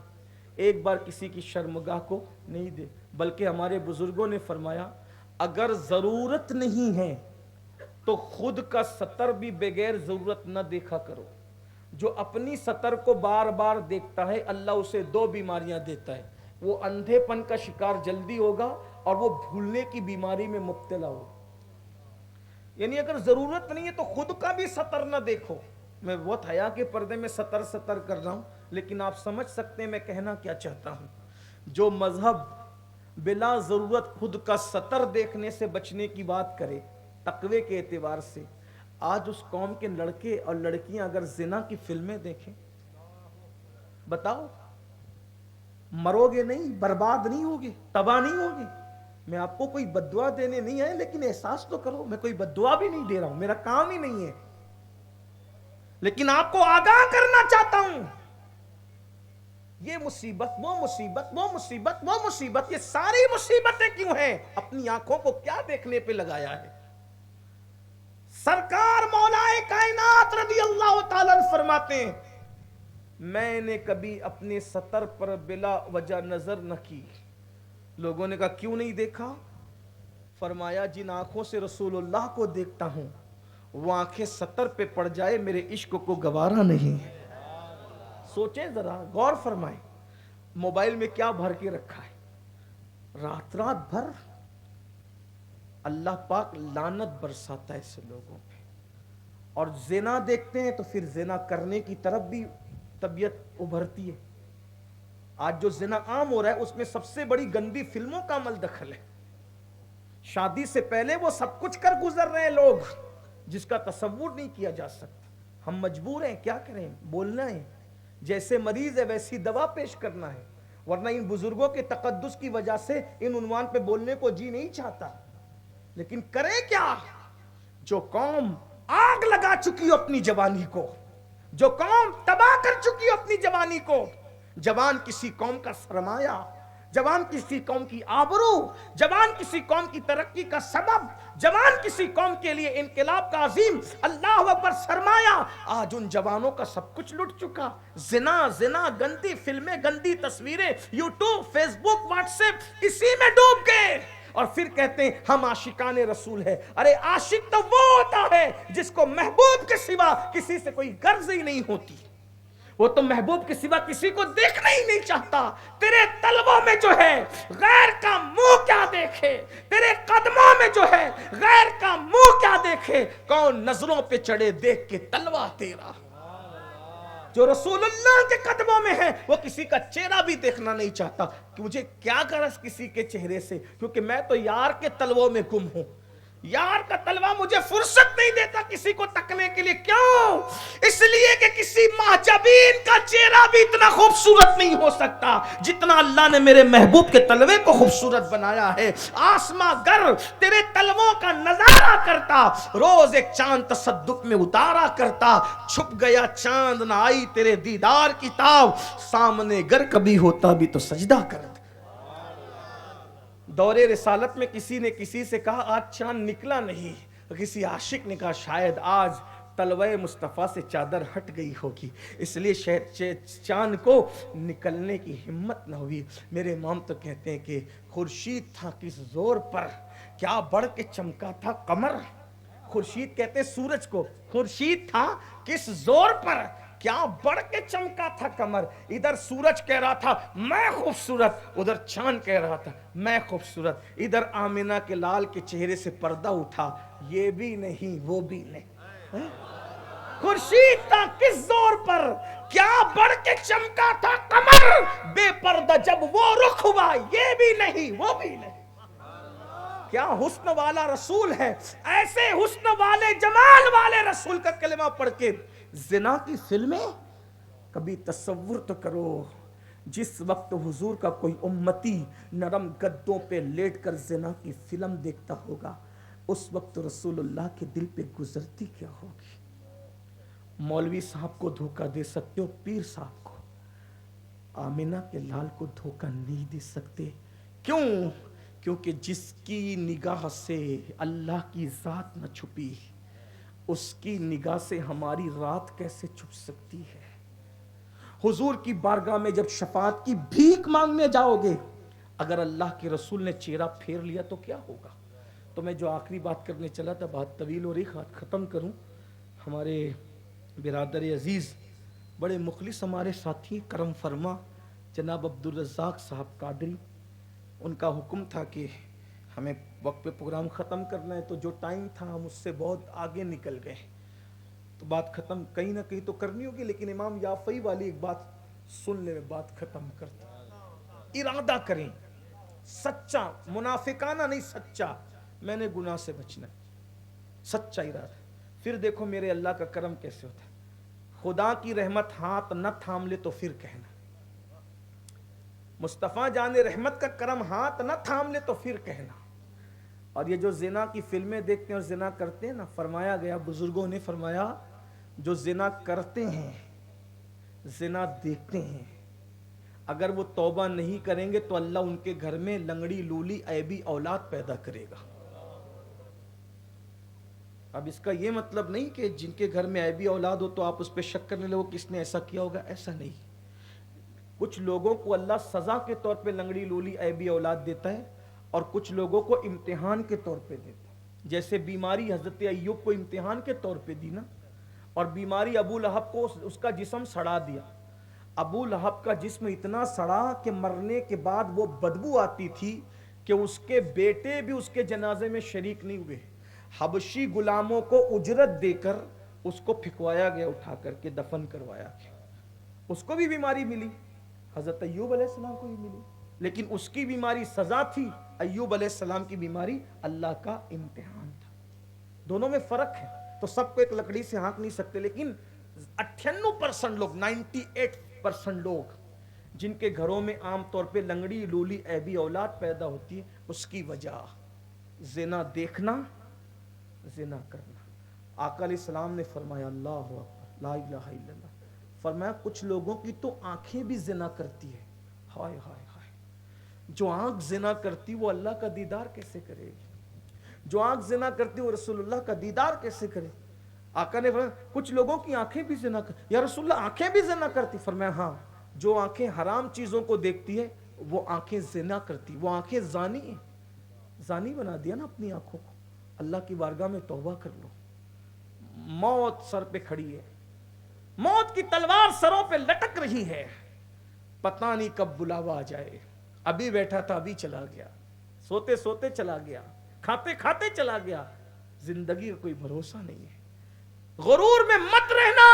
ایک بار کسی کی شرمگاہ کو نہیں دے. بلکہ ہمارے بزرگوں نے فرمایا اگر ضرورت نہیں ہے تو خود کا سطر بھی بغیر ضرورت نہ دیکھا کرو. جو اپنی سطر کو بار بار دیکھتا ہے اللہ اسے 2 بیماریاں دیتا ہے. وہ اندھے پن کا شکار جلدی ہوگا اور وہ بھولنے کی بیماری میں مبتلا ہوگا. یعنی اگر ضرورت نہیں ہے تو خود کا بھی سطر نہ دیکھو. میں بہت حیا کے پردے میں سطر کر رہا ہوں, لیکن آپ سمجھ سکتے ہیں میں کہنا کیا چاہتا ہوں. جو مذہب بلا ضرورت خود کا سطر دیکھنے سے بچنے کی بات کرے تقوی کے اعتبار سے, آج اس قوم کے لڑکے اور لڑکیاں اگر زنا کی فلمیں دیکھیں, بتاؤ مرو گے نہیں, برباد نہیں ہوگے, تباہ نہیں ہوگے. میں آپ کو کوئی بددعا دینے نہیں آئے, لیکن احساس تو کرو میں کوئی بددعا بھی نہیں دے رہا ہوں, میرا کام ہی نہیں ہے, لیکن آپ کو آگاہ کرنا چاہتا ہوں. یہ مصیبت، وہ مصیبت، وہ مصیبت، وہ مصیبت، یہ ساری مصیبتیں کیوں ہیں؟ اپنی آنکھوں کو کیا دیکھنے پہ لگایا ہے؟ سرکار مولا کائنات رضی اللہ تعالیٰ عنہ فرماتے ہیں میں نے کبھی اپنے سطر پر بلا وجہ نظر نہ کی۔ لوگوں نے کہا کیوں نہیں دیکھا؟ فرمایا جن آنکھوں سے رسول اللہ کو دیکھتا ہوں وہ آنکھیں سطر پہ پڑ جائے میرے عشق کو گوارا نہیں۔ سوچیں ذرا، غور فرمائیں، موبائل میں کیا بھر کے رکھا ہے؟ رات رات بھر اللہ پاک لعنت برساتا ہے ایسے لوگوں پہ، اور زنا دیکھتے ہیں تو پھر زنا کرنے کی طرف بھی طبیعت ابھرتی ہے۔ آج جو زنا عام ہو رہا ہے اس میں سب سے بڑی گندی فلموں کا عمل دخل ہے۔ شادی سے پہلے وہ سب کچھ کر گزر رہے ہیں لوگ جس کا تصور نہیں کیا جا سکتا۔ ہم مجبور ہیں، کیا کریں، بولنا ہے، جیسے مریض ہے ویسی دوا پیش کرنا ہے، ورنہ ان بزرگوں کے تقدس کی وجہ سے ان عنوان پہ بولنے کو جی نہیں چاہتا۔ لیکن کرے کیا؟ جو قوم آگ لگا چکی ہو اپنی جوانی کو، جو قوم تباہ کر چکی ہو اپنی جوانی کو، جوان کسی قوم کا سرمایہ، جوان کسی قوم کی آبرو، جوان کسی قوم کی ترقی کا سبب، جوان کسی قوم کے لیے انقلاب کا عظیم اللہ اکبر سرمایہ، آج ان جوانوں کا سب کچھ لٹ چکا۔ زنا، گندی فلمیں، گندی تصویریں، یوٹیوب، فیس بک، واٹس ایپ، اسی میں ڈوب گئے، اور پھر کہتے ہیں ہم عاشقان رسول ہیں۔ ارے عاشق تو وہ ہوتا ہے جس کو محبوب کے سوا کسی سے کوئی غرض ہی نہیں ہوتی، وہ تو محبوب کے سوا کسی کو دیکھنا ہی نہیں چاہتا۔ تیرے طلبوں میں جو ہے غیر کا منہ کیا دیکھے، تیرے قدموں میں جو ہے غیر کا منہ کیا دیکھے، کون نظروں پہ چڑھے دیکھ کے تلوا تیرا۔ جو رسول اللہ کے قدموں میں ہے وہ کسی کا چہرہ بھی دیکھنا نہیں چاہتا کہ مجھے کیا غرض کسی کے چہرے سے، کیونکہ میں تو یار کے تلووں میں گم ہوں۔ یار کا تلوہ مجھے فرصت نہیں دیتا کسی کو تکنے کے لیے۔ کیوں؟ اس لیے کہ کسی محجبین کا چہرہ بھی اتنا خوبصورت نہیں ہو سکتا جتنا اللہ نے میرے محبوب کے تلوے کو خوبصورت بنایا ہے۔ آسماں گر تیرے تلووں کا نظارہ کرتا، روز ایک چاند تصدق میں اتارا کرتا، چھپ گیا چاند نہ آئی تیرے دیدار کی تاب، سامنے گر کبھی ہوتا بھی تو سجدہ کرتا۔ دور رسالت میں کسی نے کسی سے کہا آج چاند نکلا نہیں، کسی عاشق نے کہا شاید آج تلوہ مصطفیٰ سے چادر ہٹ گئی ہوگی، اس لیے چاند کو نکلنے کی ہمت نہ ہوئی۔ میرے امام تو کہتے ہیں کہ خورشید تھا کس زور پر، کیا بڑھ کے چمکا تھا قمر۔ خورشید کہتے ہیں سورج کو، خورشید تھا کس زور پر، کیا بڑھ کے چمکا تھا قمر۔ ادھر سورج کہہ رہا تھا میں خوبصورت، ادھر چاند کہہ رہا تھا میں خوبصورت۔ ادھر آمینہ کے لال کے چہرے سے پردہ اٹھا، یہ بھی نہیں وہ بھی نہیں۔ خورشید تھا کس زور پر، کیا بڑھ کے چمکا تھا قمر، بے پردہ جب وہ رخ ہوا، یہ بھی نہیں وہ بھی نہیں۔ کیا حسن والا رسول ہے، ایسے حسن والے جمال والے رسول کا کلمہ پڑھ کے زنا کی فلمیں۔ کبھی تصور تو کرو جس وقت حضور کا کوئی امتی نرم گدوں پہ لیٹ کر زنا کی فلم دیکھتا ہوگا، اس وقت رسول اللہ کے دل پہ گزرتی کیا ہوگی۔ مولوی صاحب کو دھوکہ دے سکتے ہو، پیر صاحب کو، آمینہ کے لال کو دھوکہ نہیں دے سکتے۔ کیوں؟ کیونکہ جس کی نگاہ سے اللہ کی ذات نہ چھپی، اس کی نگاہ سے ہماری رات کیسے چھپ سکتی ہے۔ حضور کی بارگاہ میں جب شفاعت کی بھیک مانگنے جاؤ گے، اگر اللہ کے رسول نے چہرہ پھیر لیا تو کیا ہوگا؟ تو میں جو آخری بات کرنے چلا تھا، بات طویل ہو رہی، ختم کروں۔ ہمارے برادر عزیز بڑے مخلص ہمارے ساتھی کرم فرما جناب عبدالرزاق صاحب قادری، ان کا حکم تھا کہ ہمیں وقت پہ پروگرام ختم کرنا ہے، تو جو ٹائم تھا ہم اس سے بہت آگے نکل گئے، تو بات ختم کہیں نہ کہیں تو کرنی ہوگی، لیکن امام یافعی والی ایک بات سن لے، بات ختم کرتا۔ ارادہ کریں سچا، منافقانہ نہیں، سچا، میں نے گناہ سے بچنا ہے، سچا ارادہ، پھر دیکھو میرے اللہ کا کرم کیسے ہوتا ہے۔ خدا کی رحمت ہاتھ نہ تھام لے تو پھر کہنا، مصطفیٰ جان رحمت کا کرم ہاتھ نہ تھام لے تو پھر کہنا۔ اور یہ جو زنا کی فلمیں دیکھتے ہیں اور زنا کرتے ہیں نا، فرمایا گیا، بزرگوں نے فرمایا، جو زنا کرتے ہیں، زنا دیکھتے ہیں، اگر وہ توبہ نہیں کریں گے تو اللہ ان کے گھر میں لنگڑی لولی عیبی اولاد پیدا کرے گا۔ اب اس کا یہ مطلب نہیں کہ جن کے گھر میں عیبی اولاد ہو تو آپ اس پہ شک کرنے لگو کس نے ایسا کیا ہوگا، ایسا نہیں۔ کچھ لوگوں کو اللہ سزا کے طور پہ لنگڑی لولی عیبی اولاد دیتا ہے، اور کچھ لوگوں کو امتحان کے طور پہ دیتا ہے۔ جیسے بیماری حضرت ایوب کو امتحان کے طور پہ دی نا، اور بیماری ابو لہب کو اس کا جسم سڑا دیا۔ ابو لہب کا جسم اتنا سڑا کہ مرنے کے بعد وہ بدبو آتی تھی کہ اس کے بیٹے بھی اس کے جنازے میں شریک نہیں ہوئے۔ حبشی غلاموں کو اجرت دے کر اس کو پھکوایا گیا، اٹھا کر کے دفن کروایا گیا۔ اس کو بھی بیماری ملی، حضرت ایوب علیہ السلام کو بھی ملی، لیکن اس کی بیماری سزا تھی، ایوب علیہ السلام کی بیماری اللہ کا امتحان تھا۔ دونوں میں فرق ہے، تو سب کو ایک لکڑی سے ہانک نہیں سکتے، لیکن 98% لوگ، 98% لوگ جن کے گھروں میں عام طور پہ لنگڑی لولی عیبی اولاد پیدا ہوتی ہے، اس کی وجہ زنا دیکھنا، زنا کرنا۔ آقا علیہ السلام نے فرمایا اللہ اکبر لا الہ الا اللہ، فرمایا کچھ لوگوں کی تو آنکھیں بھی زنا کرتی ہے۔ ہائے ہائے ہائے، جو آنکھ زنا کرتی وہ اللہ کا دیدار کیسے کرے گی؟ جو آنکھ زنا کرتی وہ رسول اللہ کا دیدار کیسے کرے؟ آقا نے فرمایا کچھ لوگوں کی آنکھیں بھی زنا کرتی۔ یا رسول اللہ آنکھیں بھی زنا کرتی؟ فرمایا ہاں، جو آنکھیں حرام چیزوں کو دیکھتی ہے وہ آنکھیں زنا کرتی، وہ آنکھیں زانی ہیں۔ زانی بنا دیا نا اپنی آنکھوں کو۔ اللہ کی بارگاہ میں توبہ کر لو۔ موت سر پہ کھڑی ہے، موت کی تلوار سروں پہ لٹک رہی ہے، پتہ نہیں کب بلاوا آ جائے۔ ابھی بیٹھا تھا ابھی چلا گیا، سوتے سوتے چلا گیا، کھاتے کھاتے چلا گیا۔ زندگی کا کوئی بھروسہ نہیں ہے۔ غرور میں مت رہنا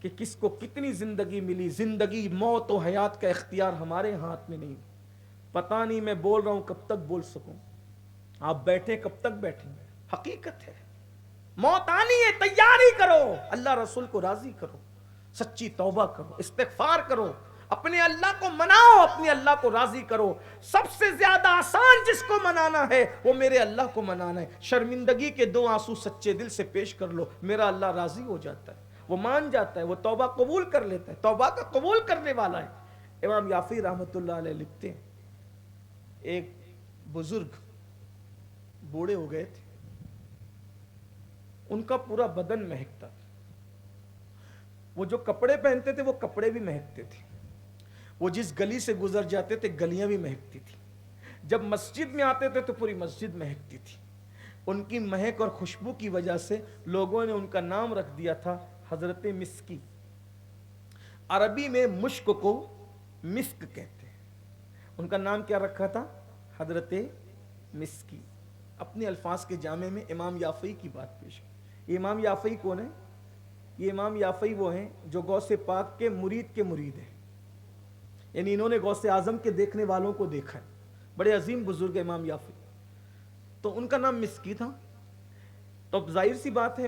کہ کس کو کتنی زندگی ملی۔ زندگی، موت و حیات کا اختیار ہمارے ہاتھ میں نہیں۔ پتہ نہیں میں بول رہا ہوں کب تک بول سکوں، آپ بیٹھے کب تک بیٹھیں گے۔ حقیقت ہے، موت آنی ہے، تیاری کرو، اللہ رسول کو راضی کرو، سچی توبہ کرو، استغفار کرو، اپنے اللہ کو مناؤ، اپنے اللہ کو راضی کرو۔ سب سے زیادہ آسان جس کو منانا ہے وہ میرے اللہ کو منانا ہے۔ شرمندگی کے 2 آنسو سچے دل سے پیش کر لو، میرا اللہ راضی ہو جاتا ہے، وہ مان جاتا ہے، وہ توبہ قبول کر لیتا ہے، توبہ کا قبول کرنے والا ہے۔ امام یافعی رحمۃ اللہ علیہ لکھتے ہیں، ایک بزرگ بوڑھے ہو گئے تھے، ان کا پورا بدن مہکتا تھا، وہ جو کپڑے پہنتے تھے وہ کپڑے بھی مہکتے تھے، وہ جس گلی سے گزر جاتے تھے گلیاں بھی مہکتی تھی، جب مسجد میں آتے تھے تو پوری مسجد مہکتی تھی۔ ان کی مہک اور خوشبو کی وجہ سے لوگوں نے ان کا نام رکھ دیا تھا حضرت مسکی۔ عربی میں مشک کو مسک کہتے ہیں، ان کا نام کیا رکھا تھا؟ حضرت مسکی۔ اپنے الفاظ کے جامع میں امام یافعی کی بات پیش کی۔ یہ امام یافعی کون ہے؟ یہ امام یافعی وہ ہیں جو غوث پاک کے مرید ہیں، یعنی انہوں نے غوث اعظم کے دیکھنے والوں کو دیکھا ہے، بڑے عظیم بزرگ امام یافعی۔ تو ان کا نام مسکی تھا، تو ظاہر سی بات ہے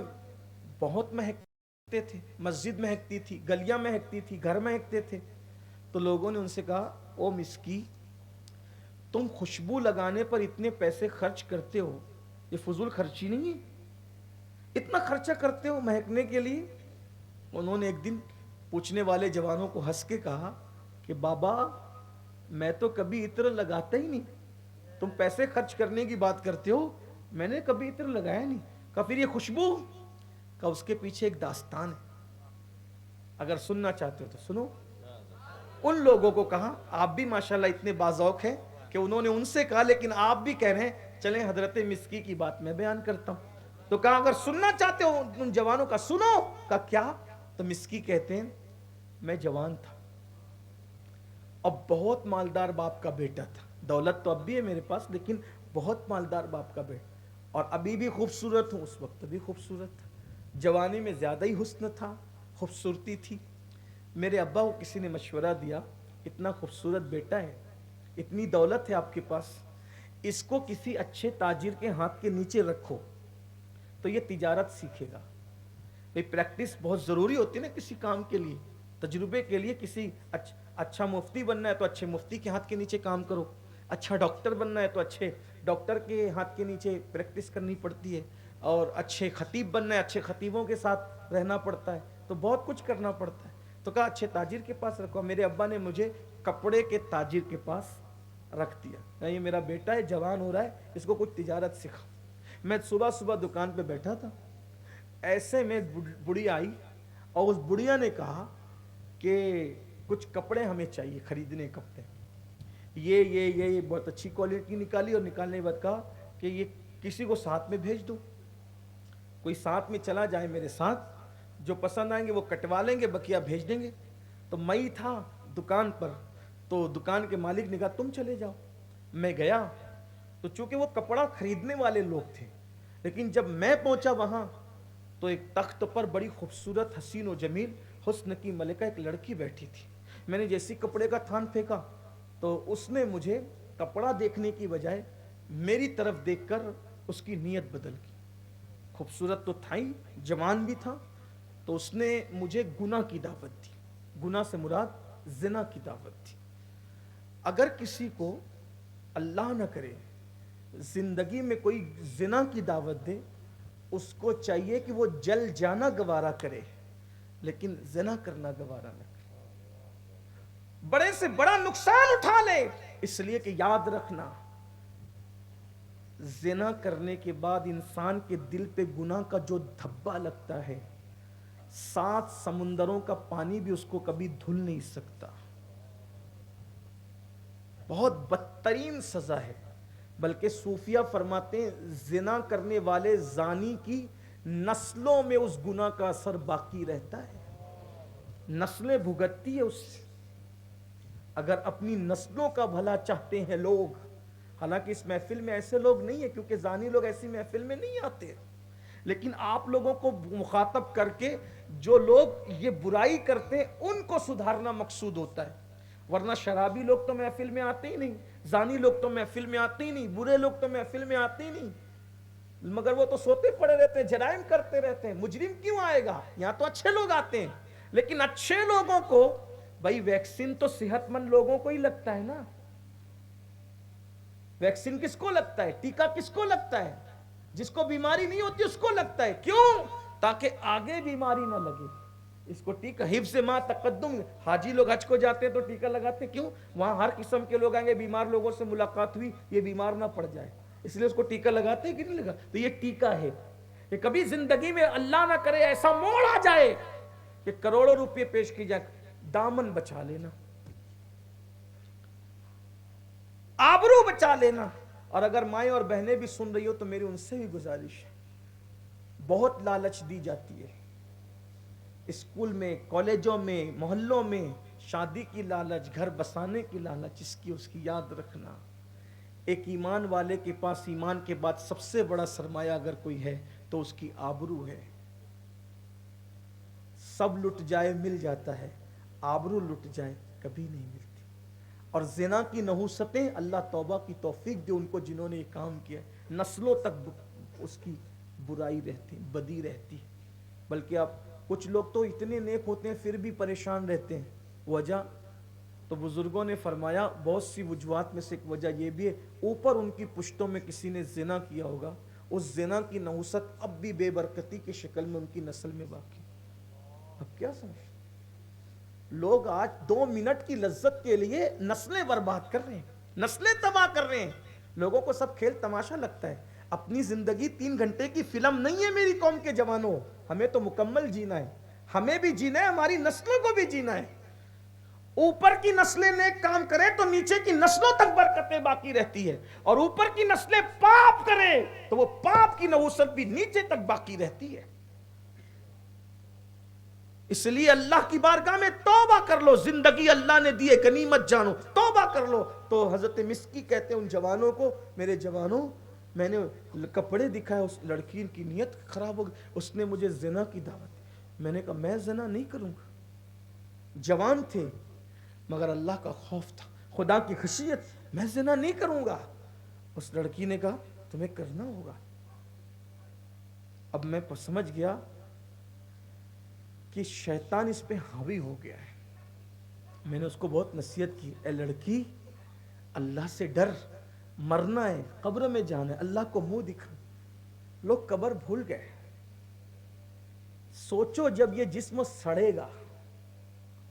بہت مہکتے تھے، مسجد مہکتی تھی، گلیاں مہکتی تھی، گھر مہکتے تھے۔ تو لوگوں نے ان سے کہا او مسکی، تم خوشبو لگانے پر اتنے پیسے خرچ کرتے ہو، یہ فضول خرچی نہیں ہے؟ اتنا خرچہ کرتے ہو مہکنے کے لیے؟ انہوں نے ایک دن پوچھنے والے جوانوں کو ہنس کے کہا کہ بابا میں تو کبھی عطر لگاتا ہی نہیں، تم پیسے خرچ کرنے کی بات کرتے ہو، میں نے کبھی عطر لگایا نہیں۔ کہا پھر یہ خوشبو؟ کہا اس کے پیچھے ایک داستان ہے، اگر سننا چاہتے ہو تو سنو۔ ان لوگوں کو کہا آپ بھی ماشاءاللہ اتنے باذوق ہیں کہ انہوں نے ان سے کہا لیکن آپ بھی کہہ رہے ہیں، چلیں حضرت مسکی کی بات میں بیان کرتا ہوں۔ تو کہا اگر سننا چاہتے ہو ان جوانوں کا سنو۔ کہا کیا؟ تو مسکی کہتے ہیں میں جوان تھا، اب بہت مالدار باپ کا بیٹا تھا، دولت تو اب بھی ہے میرے پاس لیکن بہت مالدار باپ کا بیٹا، اور ابھی بھی خوبصورت ہوں، اس وقت بھی خوبصورت تھا، جوانی میں زیادہ ہی حسن تھا، خوبصورتی تھی۔ میرے ابا کو کسی نے مشورہ دیا اتنا خوبصورت بیٹا ہے، اتنی دولت ہے آپ کے پاس، اس کو کسی اچھے تاجر کے ہاتھ کے نیچے رکھو تو یہ تجارت سیکھے گا۔ پریکٹس بہت ضروری ہوتی ہے نا کسی کام کے لیے، تجربے کے لیے۔ کسی اچھا مفتی بننا ہے تو اچھے مفتی کے ہاتھ کے نیچے کام کرو، اچھا ڈاکٹر بننا ہے تو اچھے ڈاکٹر کے ہاتھ کے نیچے پریکٹس کرنی پڑتی ہے، اور اچھے خطیب بننا ہے اچھے خطیبوں کے ساتھ رہنا پڑتا ہے، تو بہت کچھ کرنا پڑتا ہے۔ تو کہا اچھے تاجر کے پاس رکھو. میرے ابا نے مجھے کپڑے کے تاجر کے پاس رکھ دیا. یہ میرا بیٹا ہے, جوان ہو رہا ہے, اس کو کچھ تجارت سکھا. میں صبح صبح دکان پہ بیٹھا تھا, ایسے میں بڑھیا آئی اور اس بڑھیا نے کہا کہ کچھ کپڑے ہمیں چاہیے, خریدنے کپڑے. یہ بہت اچھی کوالٹی نکالی, اور نکالنے کے بعد کہا کہ یہ کسی کو ساتھ میں بھیج دو, کوئی ساتھ میں چلا جائے میرے ساتھ, جو پسند آئیں گے وہ کٹوا لیں گے, بقیہ بھیج دیں گے. تو میں ہی تھا دکان پر, تو دکان کے مالک نے کہا تم چلے جاؤ. میں گیا, تو چونکہ وہ کپڑا خریدنے والے لوگ تھے, لیکن جب میں پہنچا وہاں تو ایک تخت پر بڑی خوبصورت حسین و جمیل حسن کی ملکہ ایک لڑکی بیٹھی تھی. میں نے جیسی کپڑے کا تھان پھینکا تو اس نے مجھے کپڑا دیکھنے کی بجائے میری طرف دیکھ کر اس کی نیت بدل کی. خوبصورت تو تھا ہی, جوان بھی تھا, تو اس نے مجھے گناہ کی دعوت دی. گناہ سے مراد زنا کی دعوت دی. اگر کسی کو اللہ نہ کرے زندگی میں کوئی زنا کی دعوت دے, اس کو چاہیے کہ وہ جل جانا گوارا کرے, لیکن زنا کرنا گوارا نہ کرے. بڑے سے بڑا نقصان اٹھا لے, اس لیے کہ یاد رکھنا زنا کرنے کے بعد انسان کے دل پہ گناہ کا جو دھبا لگتا ہے, 7 سمندروں کا پانی بھی اس کو کبھی دھل نہیں سکتا. بہت بدترین سزا ہے. بلکہ صوفیہ فرماتے ہیں زنا کرنے والے زانی کی نسلوں میں اس گناہ کا اثر باقی رہتا ہے, نسلیں بھگتتی ہے اس سے. اگر اپنی نسلوں کا بھلا چاہتے ہیں لوگ, حالانکہ اس محفل میں ایسے لوگ نہیں ہیں کیونکہ زانی لوگ ایسی محفل میں نہیں آتے, لیکن آپ لوگوں کو مخاطب کر کے جو لوگ یہ برائی کرتے ہیں ان کو سدھارنا مقصود ہوتا ہے. ورنہ شرابی لوگ تو محفل میں آتے ہی نہیں, زانی لوگ تو محفل میں آتے ہی نہیں, برے لوگ تو محفل میں آتے ہی نہیں, مگر وہ تو سوتے پڑے رہتے ہیں, جرائم کرتے رہتے ہیں. مجرم کیوں آئے گا؟ یہاں تو اچھے لوگ آتے ہیں. لیکن اچھے لوگوں کو بھائی ویکسین تو صحت مند لوگوں کو ہی لگتا ہے نا. ویکسین کس کو لگتا ہے؟ ٹیکا کس کو لگتا ہے؟ جس کو بیماری نہیں ہوتی اس کو لگتا ہے. کیوں؟ تاکہ آگے بیماری نہ لگے. اس کو ٹیکا حفظ ما تقدم. حاجی لوگ حج کو جاتے ہیں تو ٹیکا لگاتے ہیں. کیوں؟ وہاں ہر قسم کے لوگ آئیں گے, بیمار لوگوں سے ملاقات ہوئی, یہ بیمار نہ پڑ جائے, اس لیے اس کو ٹیکا لگاتے ہیں کہ نہیں لگا. تو یہ ٹیکا ہے. کہ کبھی زندگی میں اللہ نہ کرے ایسا موڑ آ جائے کہ کروڑوں روپے پیش کی جائے, دامن بچا لینا, آبرو بچا لینا. اور اگر مائیں اور بہنیں بھی سن رہی ہو تو میری ان سے بھی گزارش ہے, بہت لالچ دی جاتی ہے اسکول میں, کالجوں میں, محلوں میں, شادی کی لالچ, گھر بسانے کی لالچ. اس کی یاد رکھنا. ایک ایمان والے کے پاس ایمان کے بعد سب سے بڑا سرمایہ اگر کوئی ہے تو اس کی آبرو ہے. سب لٹ جائے مل جاتا ہے, آبرو لٹ جائے کبھی نہیں ملتی. اور زنا کی نحوستیں اللہ توبہ کی توفیق دے ان کو جنہوں نے یہ کام کیا, نسلوں تک اس کی برائی رہتی, بدی رہتی. بلکہ اب کچھ لوگ تو اتنے نیک ہوتے ہیں پھر بھی پریشان رہتے ہیں. وجہ تو بزرگوں نے فرمایا بہت سی وجوہات میں سے ایک وجہ یہ بھی ہے, اوپر ان کی پشتوں میں کسی نے زنا کیا ہوگا, اس زنا کی نحوست اب بھی بے برکتی کی شکل میں ان کی نسل میں باقی. اب کیا سمجھ, لوگ آج 2 منٹ کی لذت کے لیے نسلیں برباد کر رہے ہیں, نسلیں تباہ کر رہے ہیں. لوگوں کو سب کھیل تماشا لگتا ہے. اپنی زندگی 3 گھنٹے کی فلم نہیں ہے میری قوم کے جوانوں, ہمیں تو مکمل جینا ہے, ہمیں بھی جینا ہے, ہماری نسلوں کو بھی جینا ہے. اوپر کی نسلیں نیک کام کریں تو نیچے کی نسلوں تک برکتیں باقی رہتی ہے, اور اوپر کی نسلیں پاپ کریں تو وہ پاپ کی نحوست بھی نیچے تک باقی رہتی ہے. اس لیے اللہ کی بارگاہ میں توبہ کر لو, زندگی اللہ نے دی ہے غنیمت جانو, توبہ کر لو. تو حضرت مسکی کہتے ہیں ان جوانوں کو, میرے جوانوں میں نے کپڑے دکھائے, اس لڑکی کی نیت خراب ہو گئی, اس نے مجھے زنا کی دعوت دی. میں نے کہا میں زنا نہیں کروں گا. جوان تھے مگر اللہ کا خوف تھا, خدا کی خشیت, میں زنا نہیں کروں گا. اس لڑکی نے کہا تمہیں کرنا ہوگا. اب میں سمجھ گیا کہ شیطان اس پہ حاوی ہو گیا ہے. میں نے اس کو بہت نصیحت کی, اے لڑکی اللہ سے ڈر, مرنا ہے, قبر میں جانا ہے, اللہ کو منہ دکھا. لوگ قبر بھول گئے. سوچو جب یہ جسم سڑے گا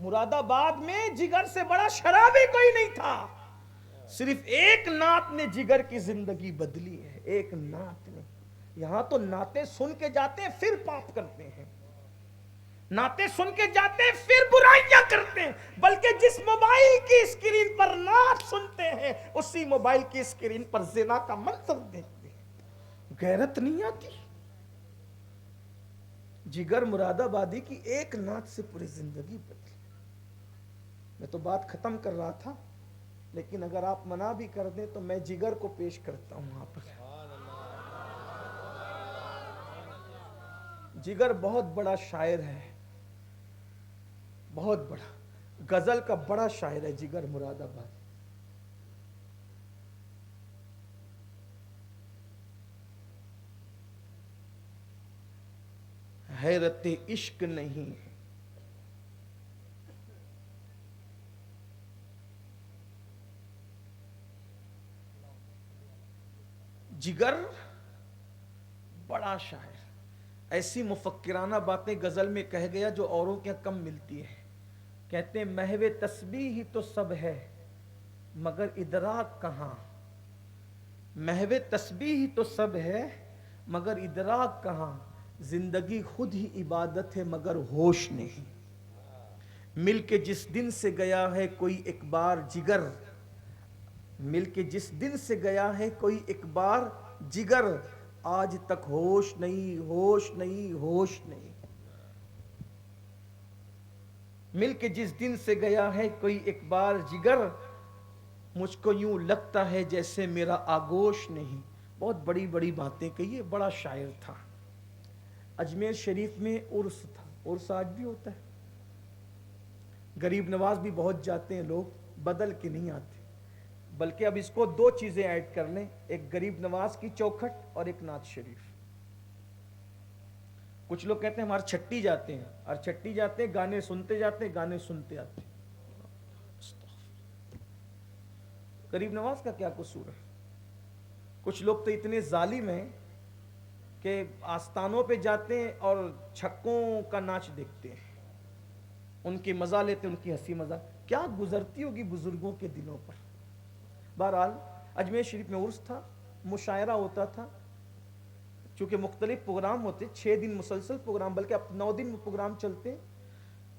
مراد آباد میں جگر سے بڑا شرابی کوئی نہیں تھا، صرف ایک نعت نے جگر کی زندگی بدلی ہے، ایک نعت نے۔ یہاں تو نعتیں سن کے جاتے ہیں پھر پاپ کرتے ہیں، نعتیں سن کے جاتے ہیں پھر برائیاں کرتے ہیں، بلکہ جس موبائل کی اسکرین پر نعت سنتے ہیں اسی موبائل کی اسکرین پر زنا کا منظر دیکھتے ہیں۔ غیرت نہیں آتی؟ جگر مراد آبادی کی ایک نعت سے پوری زندگی بدلی۔ میں تو بات ختم کر رہا تھا، لیکن اگر آپ منع بھی کر دیں تو میں جگر کو پیش کرتا ہوں وہاں پر۔ جگر بہت بڑا شاعر ہے، بہت بڑا غزل کا بڑا شاعر ہے جگر مراد آباد۔ حیرت عشق نہیں ہے، جگر بڑا شاعر، ایسی مفکرانہ باتیں غزل میں کہہ گیا جو اوروں کے کم ملتی ہے۔ کہتے ہیں محو تسبیح ہی تو سب ہے مگر ادراک کہاں، محو تسبیح ہی تو سب ہے مگر ادراک کہاں، زندگی خود ہی عبادت ہے مگر ہوش نہیں، مل کے جس دن سے گیا ہے کوئی ایک بار جگر، مل کے جس دن سے گیا ہے کوئی ایک بار جگر، آج تک ہوش نہیں ہوش نہیں ہوش نہیں، مل کے جس دن سے گیا ہے کوئی ایک بار جگر، مجھ کو یوں لگتا ہے جیسے میرا آگوش نہیں۔ بہت بڑی بڑی باتیں کہی ہے، بڑا شاعر تھا۔ اجمیر شریف میں عرس تھا، عرس آج بھی ہوتا ہے، غریب نواز بھی بہت جاتے ہیں لوگ، بدل کے نہیں آتے، بلکہ اب اس کو دو چیزیں ایڈ کر لیں، ایک غریب نواز کی چوکھٹ اور ایک نعت شریف۔ کچھ لوگ کہتے ہیں ہمارے چھٹی جاتے ہیں، اور چھٹی جاتے ہیں گانے سنتے جاتے ہیں، گانے سنتے آتے ہیں۔ غریب نواز کا کیا قصور ہے؟ کچھ لوگ تو اتنے ظالم ہیں کہ آستانوں پہ جاتے ہیں اور چھکوں کا ناچ دیکھتے ہیں، ان کی مزہ لیتے ہیں، ان کی ہنسی مذاق کیا گزرتی ہوگی بزرگوں کے دلوں پر۔ بہرحال اجمیر شریف میں عرس تھا، مشاعرہ ہوتا تھا، چونکہ مختلف پروگرام ہوتے، 6 دن مسلسل پروگرام، بلکہ اب 9 دن پروگرام چلتے،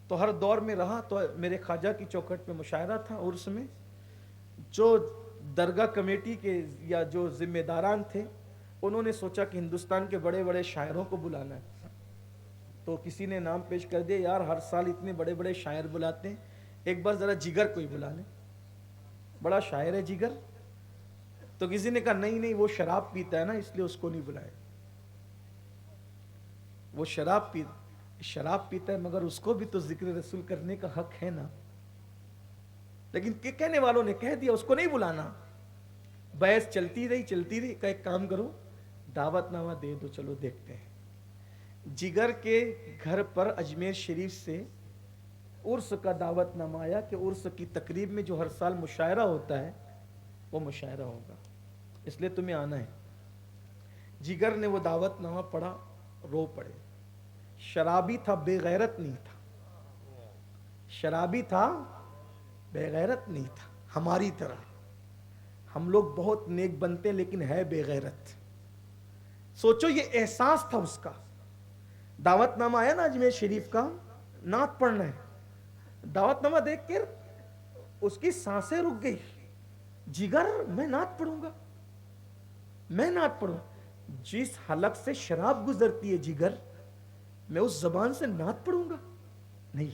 تو ہر دور میں رہا۔ تو میرے خواجہ کی چوکھٹ پہ مشاعرہ تھا عرس میں، جو درگاہ کمیٹی کے یا جو ذمہ داران تھے انہوں نے سوچا کہ ہندوستان کے بڑے بڑے شاعروں کو بلانا ہے، تو کسی نے نام پیش کر دیا یار ہر سال اتنے بڑے بڑے شاعر بلاتے ہیں، ایک بار ذرا جگر کو ہی بلا لیں، بڑا شاعر ہے جگر۔ تو کسی نے کہا نہیں نہیں وہ شراب پیتا ہے نا اس لیے اس کو نہیں بلائے، وہ شراب پیتا ہے مگر اس کو بھی تو ذکر رسول کرنے کا حق ہے نا، لیکن کہنے والوں نے کہہ دیا اس کو نہیں بلانا۔ بحث چلتی رہی کہ ایک کام کرو دعوت نامہ دے دو، چلو دیکھتے ہیں۔ جگر کے گھر پر اجمیر شریف سے عرس کا دعوت نامہ آیا کہ عرس کی تقریب میں جو ہر سال مشاعرہ ہوتا ہے وہ مشاعرہ ہوگا، اس لیے تمہیں آنا ہے۔ جگر نے وہ دعوت نامہ پڑھا، رو پڑے۔ شرابی تھا، بے غیرت نہیں تھا، شرابی تھا بے غیرت نہیں تھا، ہماری طرح ہم لوگ بہت نیک بنتے ہیں لیکن ہے بے غیرت۔ سوچو یہ احساس تھا اس کا۔ دعوت نامہ آیا نا اجمیر شریف کا، نعت پڑھنا ہے، دعوت نامہ دیکھ کر اس کی سانسیں رک گئی۔ جگر میں نعت پڑھوں گا، میں نعت پڑھوں، جس حلق سے شراب گزرتی ہے جگر میں اس زبان سے نعت پڑھوں گا؟ نہیں،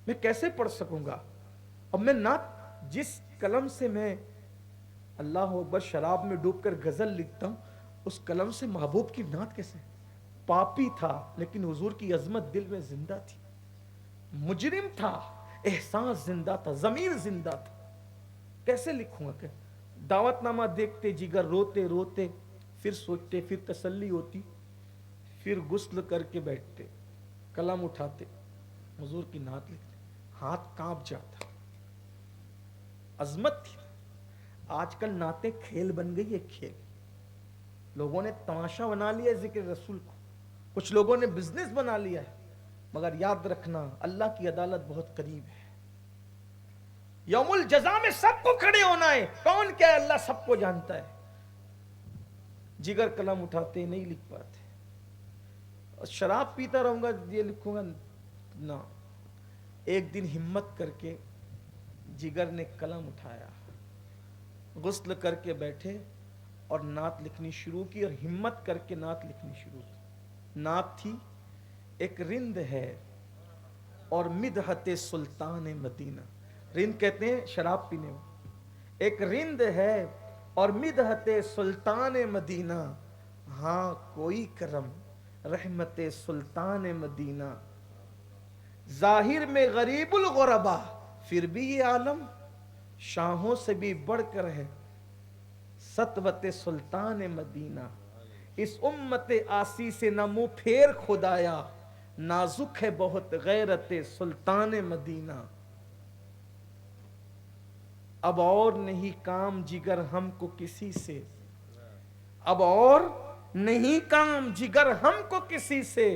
میں کیسے پڑھ سکوں گا؟ اب میں نعت جس قلم سے میں اللہ اکبر شراب میں ڈوب کر غزل لکھتا ہوں اس قلم سے محبوب کی نعت کیسے؟ پاپی تھا لیکن حضور کی عظمت دل میں زندہ تھی، مجرم تھا احساس زندہ تھا، ضمیر زندہ تھا، کیسے لکھوں گا کہ؟ دعوت نامہ دیکھتے جگر روتے روتے، پھر سوچتے، پھر تسلی ہوتی، پھر غسل کر کے بیٹھتے، قلم اٹھاتے، حضور کی نعت لکھتے، ہاتھ کانپ جاتا، عظمت تھی۔ آج کل نعتیں کھیل بن گئی ہے، کھیل، لوگوں نے تماشا بنا لیا ہے ذکر رسول کو، کچھ لوگوں نے بزنس بنا لیا ہے۔ مگر یاد رکھنا اللہ کی عدالت بہت قریب ہے. یوم الجزا میں سب کو کھڑے ہونا ہے. کون کیا ہے؟ اللہ سب کو جانتا ہے. جگر قلم اٹھاتے نہیں لکھ پاتے. شراب پیتا رہوں گا یہ لکھوں گا نہ. ایک دن ہمت کر کے جگر نے قلم اٹھایا, غسل کر کے بیٹھے اور نعت لکھنی شروع کی, اور ہمت کر کے نعت لکھنی شروع کی. نعت تھی ایک رند ہے اور مدحت سلطان مدینہ. رند کہتے ہیں شراب پینے میں. ایک رند ہے اور مدحت سلطان مدینہ, ہاں کوئی کرم رحمت سلطان مدینہ. ظاہر میں غریب الغربا پھر بھی یہ عالم شاہوں سے بھی بڑھ کر ہے سطوت سلطان مدینہ. اس امت آسی سے نہ منہ پھیر خدایا, نازک ہے بہت غیرت سلطان مدینہ. اب اور نہیں کام جگر ہم کو کسی سے, اب اور نہیں کام جگر ہم کو کسی سے,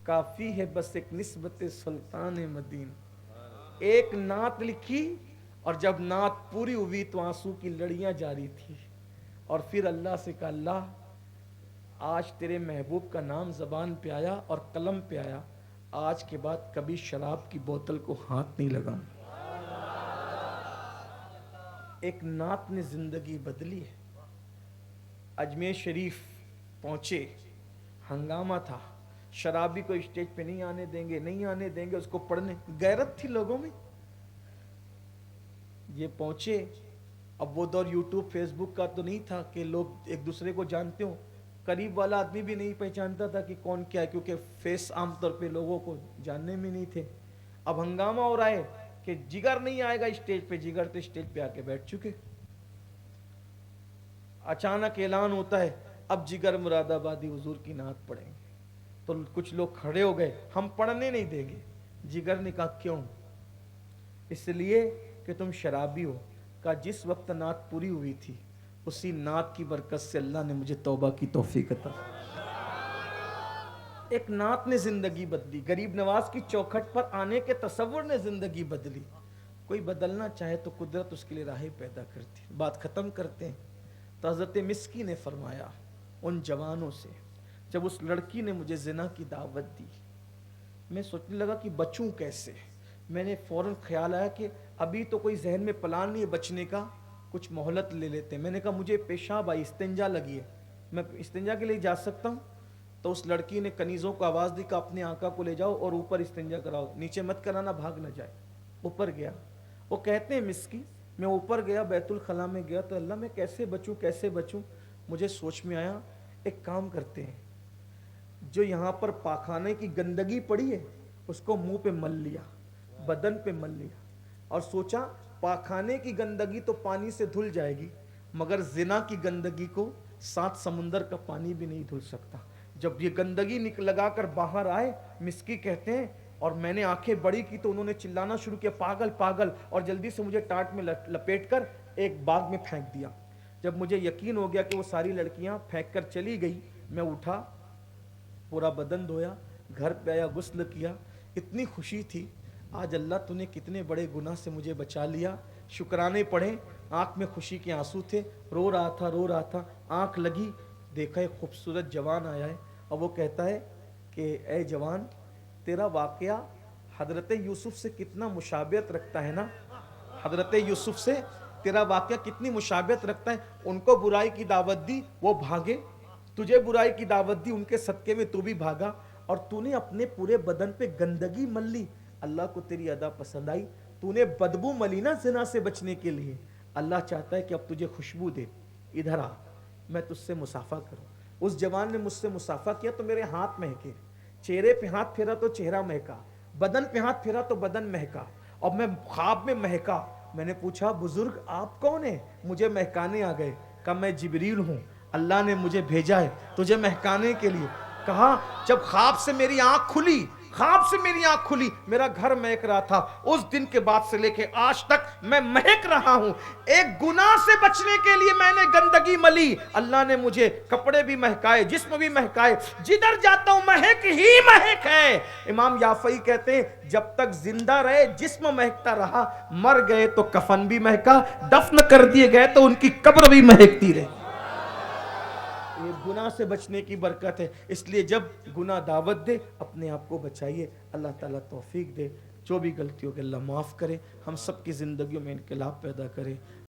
کافی ہے بس ایک نسبت سلطان مدینہ. ایک نعت لکھی اور جب نعت پوری ہوئی تو آنسو کی لڑیاں جاری تھی, اور پھر اللہ سے کہا اللہ آج تیرے محبوب کا نام زبان پہ آیا اور قلم پہ آیا, آج کے بعد کبھی شراب کی بوتل کو ہاتھ نہیں لگاؤں. ایک نعت نے زندگی بدلی ہے. اجمیر شریف پہنچے, ہنگامہ تھا, شرابی کو اسٹیج پہ نہیں آنے دیں گے, نہیں آنے دیں گے اس کو پڑھنے. غیرت تھی لوگوں میں. یہ پہنچے. اب وہ دور یوٹیوب فیس بک کا تو نہیں تھا کہ لوگ ایک دوسرے کو جانتے ہوں. قریب والا آدمی بھی نہیں پہچانتا تھا کہ کون کیا ہے, کیونکہ فیس عام طور پہ لوگوں کو جاننے میں نہیں تھے. اب ہنگامہ ہو رہا ہے کہ جگر نہیں آئے گا اسٹیج پہ. جگر تو اسٹیج پہ آ کے بیٹھ چکے. اچانک اعلان ہوتا ہے اب جگر مراد آبادی حضور کی نعت پڑھیں گے. تو کچھ لوگ کھڑے ہو گئے, ہم پڑھنے نہیں دیں گے. جگر نے کہا کیوں؟ اس لیے کہ تم شرابی ہو. کہا جس وقت نعت پوری ہوئی تھی اسی نعت کی برکت سے اللہ نے مجھے توبہ کی توفیق عطا. ایک نعت نے زندگی بدلی. غریب نواز کی چوکھٹ پر آنے کے تصور نے زندگی بدلی. کوئی بدلنا چاہے تو قدرت اس کے لیے راہیں پیدا کرتی. بات ختم کرتے ہیں. تو حضرت مسکی نے فرمایا ان جوانوں سے, جب اس لڑکی نے مجھے زنا کی دعوت دی, میں سوچنے لگا کہ بچوں کیسے. میں نے فوراً خیال آیا کہ ابھی تو کوئی ذہن میں پلان نہیں ہے بچنے کا, کچھ مہلت لے لیتے. میں نے کہا مجھے پیشاب آئی, استنجا لگی ہے, میں استنجا کے لیے جا سکتا ہوں؟ تو اس لڑکی نے کنیزوں کو آواز دی کہ اپنے آقا کو لے جاؤ اور اوپر استنجا کراؤ, نیچے مت کرانا بھاگ نہ جائے. اوپر گیا. وہ کہتے ہیں مسکی میں اوپر گیا, بیت الخلاء میں گیا, تو اللہ میں کیسے بچوں کیسے بچوں. مجھے سوچ میں آیا ایک کام کرتے ہیں, جو یہاں پر پاخانے کی گندگی پڑی ہے اس کو منہ پہ مل لیا, بدن پہ مل لیا, اور سوچا پاخانے کی گندگی تو پانی سے دھل جائے گی مگر زنا کی گندگی کو 7 سمندر کا پانی بھی نہیں دھل سکتا. جب یہ گندگی لگا کر باہر آئے, مسکی کہتے ہیں اور میں نے آنکھیں بڑی کی تو انہوں نے چلانا شروع کیا پاگل پاگل, اور جلدی سے مجھے ٹاٹ میں لپیٹ کر ایک باغ میں پھینک دیا. جب مجھے یقین ہو گیا کہ وہ ساری لڑکیاں پھینک کر چلی گئی, میں اٹھا, پورا بدن دھویا, گھر پہ آیا, غسل کیا. اتنی خوشی تھی آج اللہ تو نے کتنے بڑے گناہ سے مجھے بچا لیا. شکرانے پڑھیں. آنکھ میں خوشی کے آنسو تھے, رو رہا تھا. آنکھ لگی, دیکھا ایک خوبصورت جوان آیا ہے, اور وہ کہتا ہے کہ اے جوان تیرا واقعہ حضرت یوسف سے کتنا مشابہت رکھتا ہے نا, حضرت یوسف سے تیرا واقعہ کتنی مشابہت رکھتا ہے. ان کو برائی کی دعوت دی, وہ بھاگے. تجھے برائی کی دعوت دی, ان کے صدقے میں تو بھی بھاگا, اور تو نے اپنے پورے بدن پہ گندگی مل لی. اللہ کو تیری ادا پسند آئی. تو نے بدبو ملی نا زنا سے بچنے کے لیے. اللہ چاہتا ہے کہ اب تجھے خوشبو دے, ادھر آ, میں تجھ سے مصافحہ کروں. اس جوان نے مجھ سے مصافحہ کیا تو میرے ہاتھ مہکے, چہرے پہ ہاتھ پھیرا تو چہرہ مہکا, بدن پہ ہاتھ پھیرا تو بدن مہکا, اور میں خواب میں مہکا. میں نے پوچھا بزرگ آپ کون ہیں؟ مجھے مہکانے آ گئے. کہا میں جبریل ہوں, اللہ نے مجھے بھیجا ہے تجھے مہکانے کے لیے. کہا جب خواب سے میری آنکھ کھلی خواب سے میری آنکھ کھلی، میرا گھر مہک رہا تھا، اس دن کے بعد سے لے کے آج تک میں مہک رہا ہوں۔ ایک گناہ سے بچنے کے لیے میں نے گندگی ملی، اللہ نے مجھے کپڑے بھی مہکائے، جسم بھی مہکائے، جدھر جاتا ہوں مہک ہی مہک ہے۔ امام یافعی کہتے ہیں جب تک زندہ رہے جسم مہکتا رہا، مر گئے تو کفن بھی مہکا، دفن کر دیے گئے تو ان کی قبر بھی مہکتی رہی۔ یہ گناہ سے بچنے کی برکت ہے، اس لیے جب گناہ دعوت دے اپنے آپ کو بچائیے، اللہ تعالیٰ توفیق دے، جو بھی غلطی ہوگی اللہ معاف کرے، ہم سب کی زندگیوں میں انقلاب پیدا کرے۔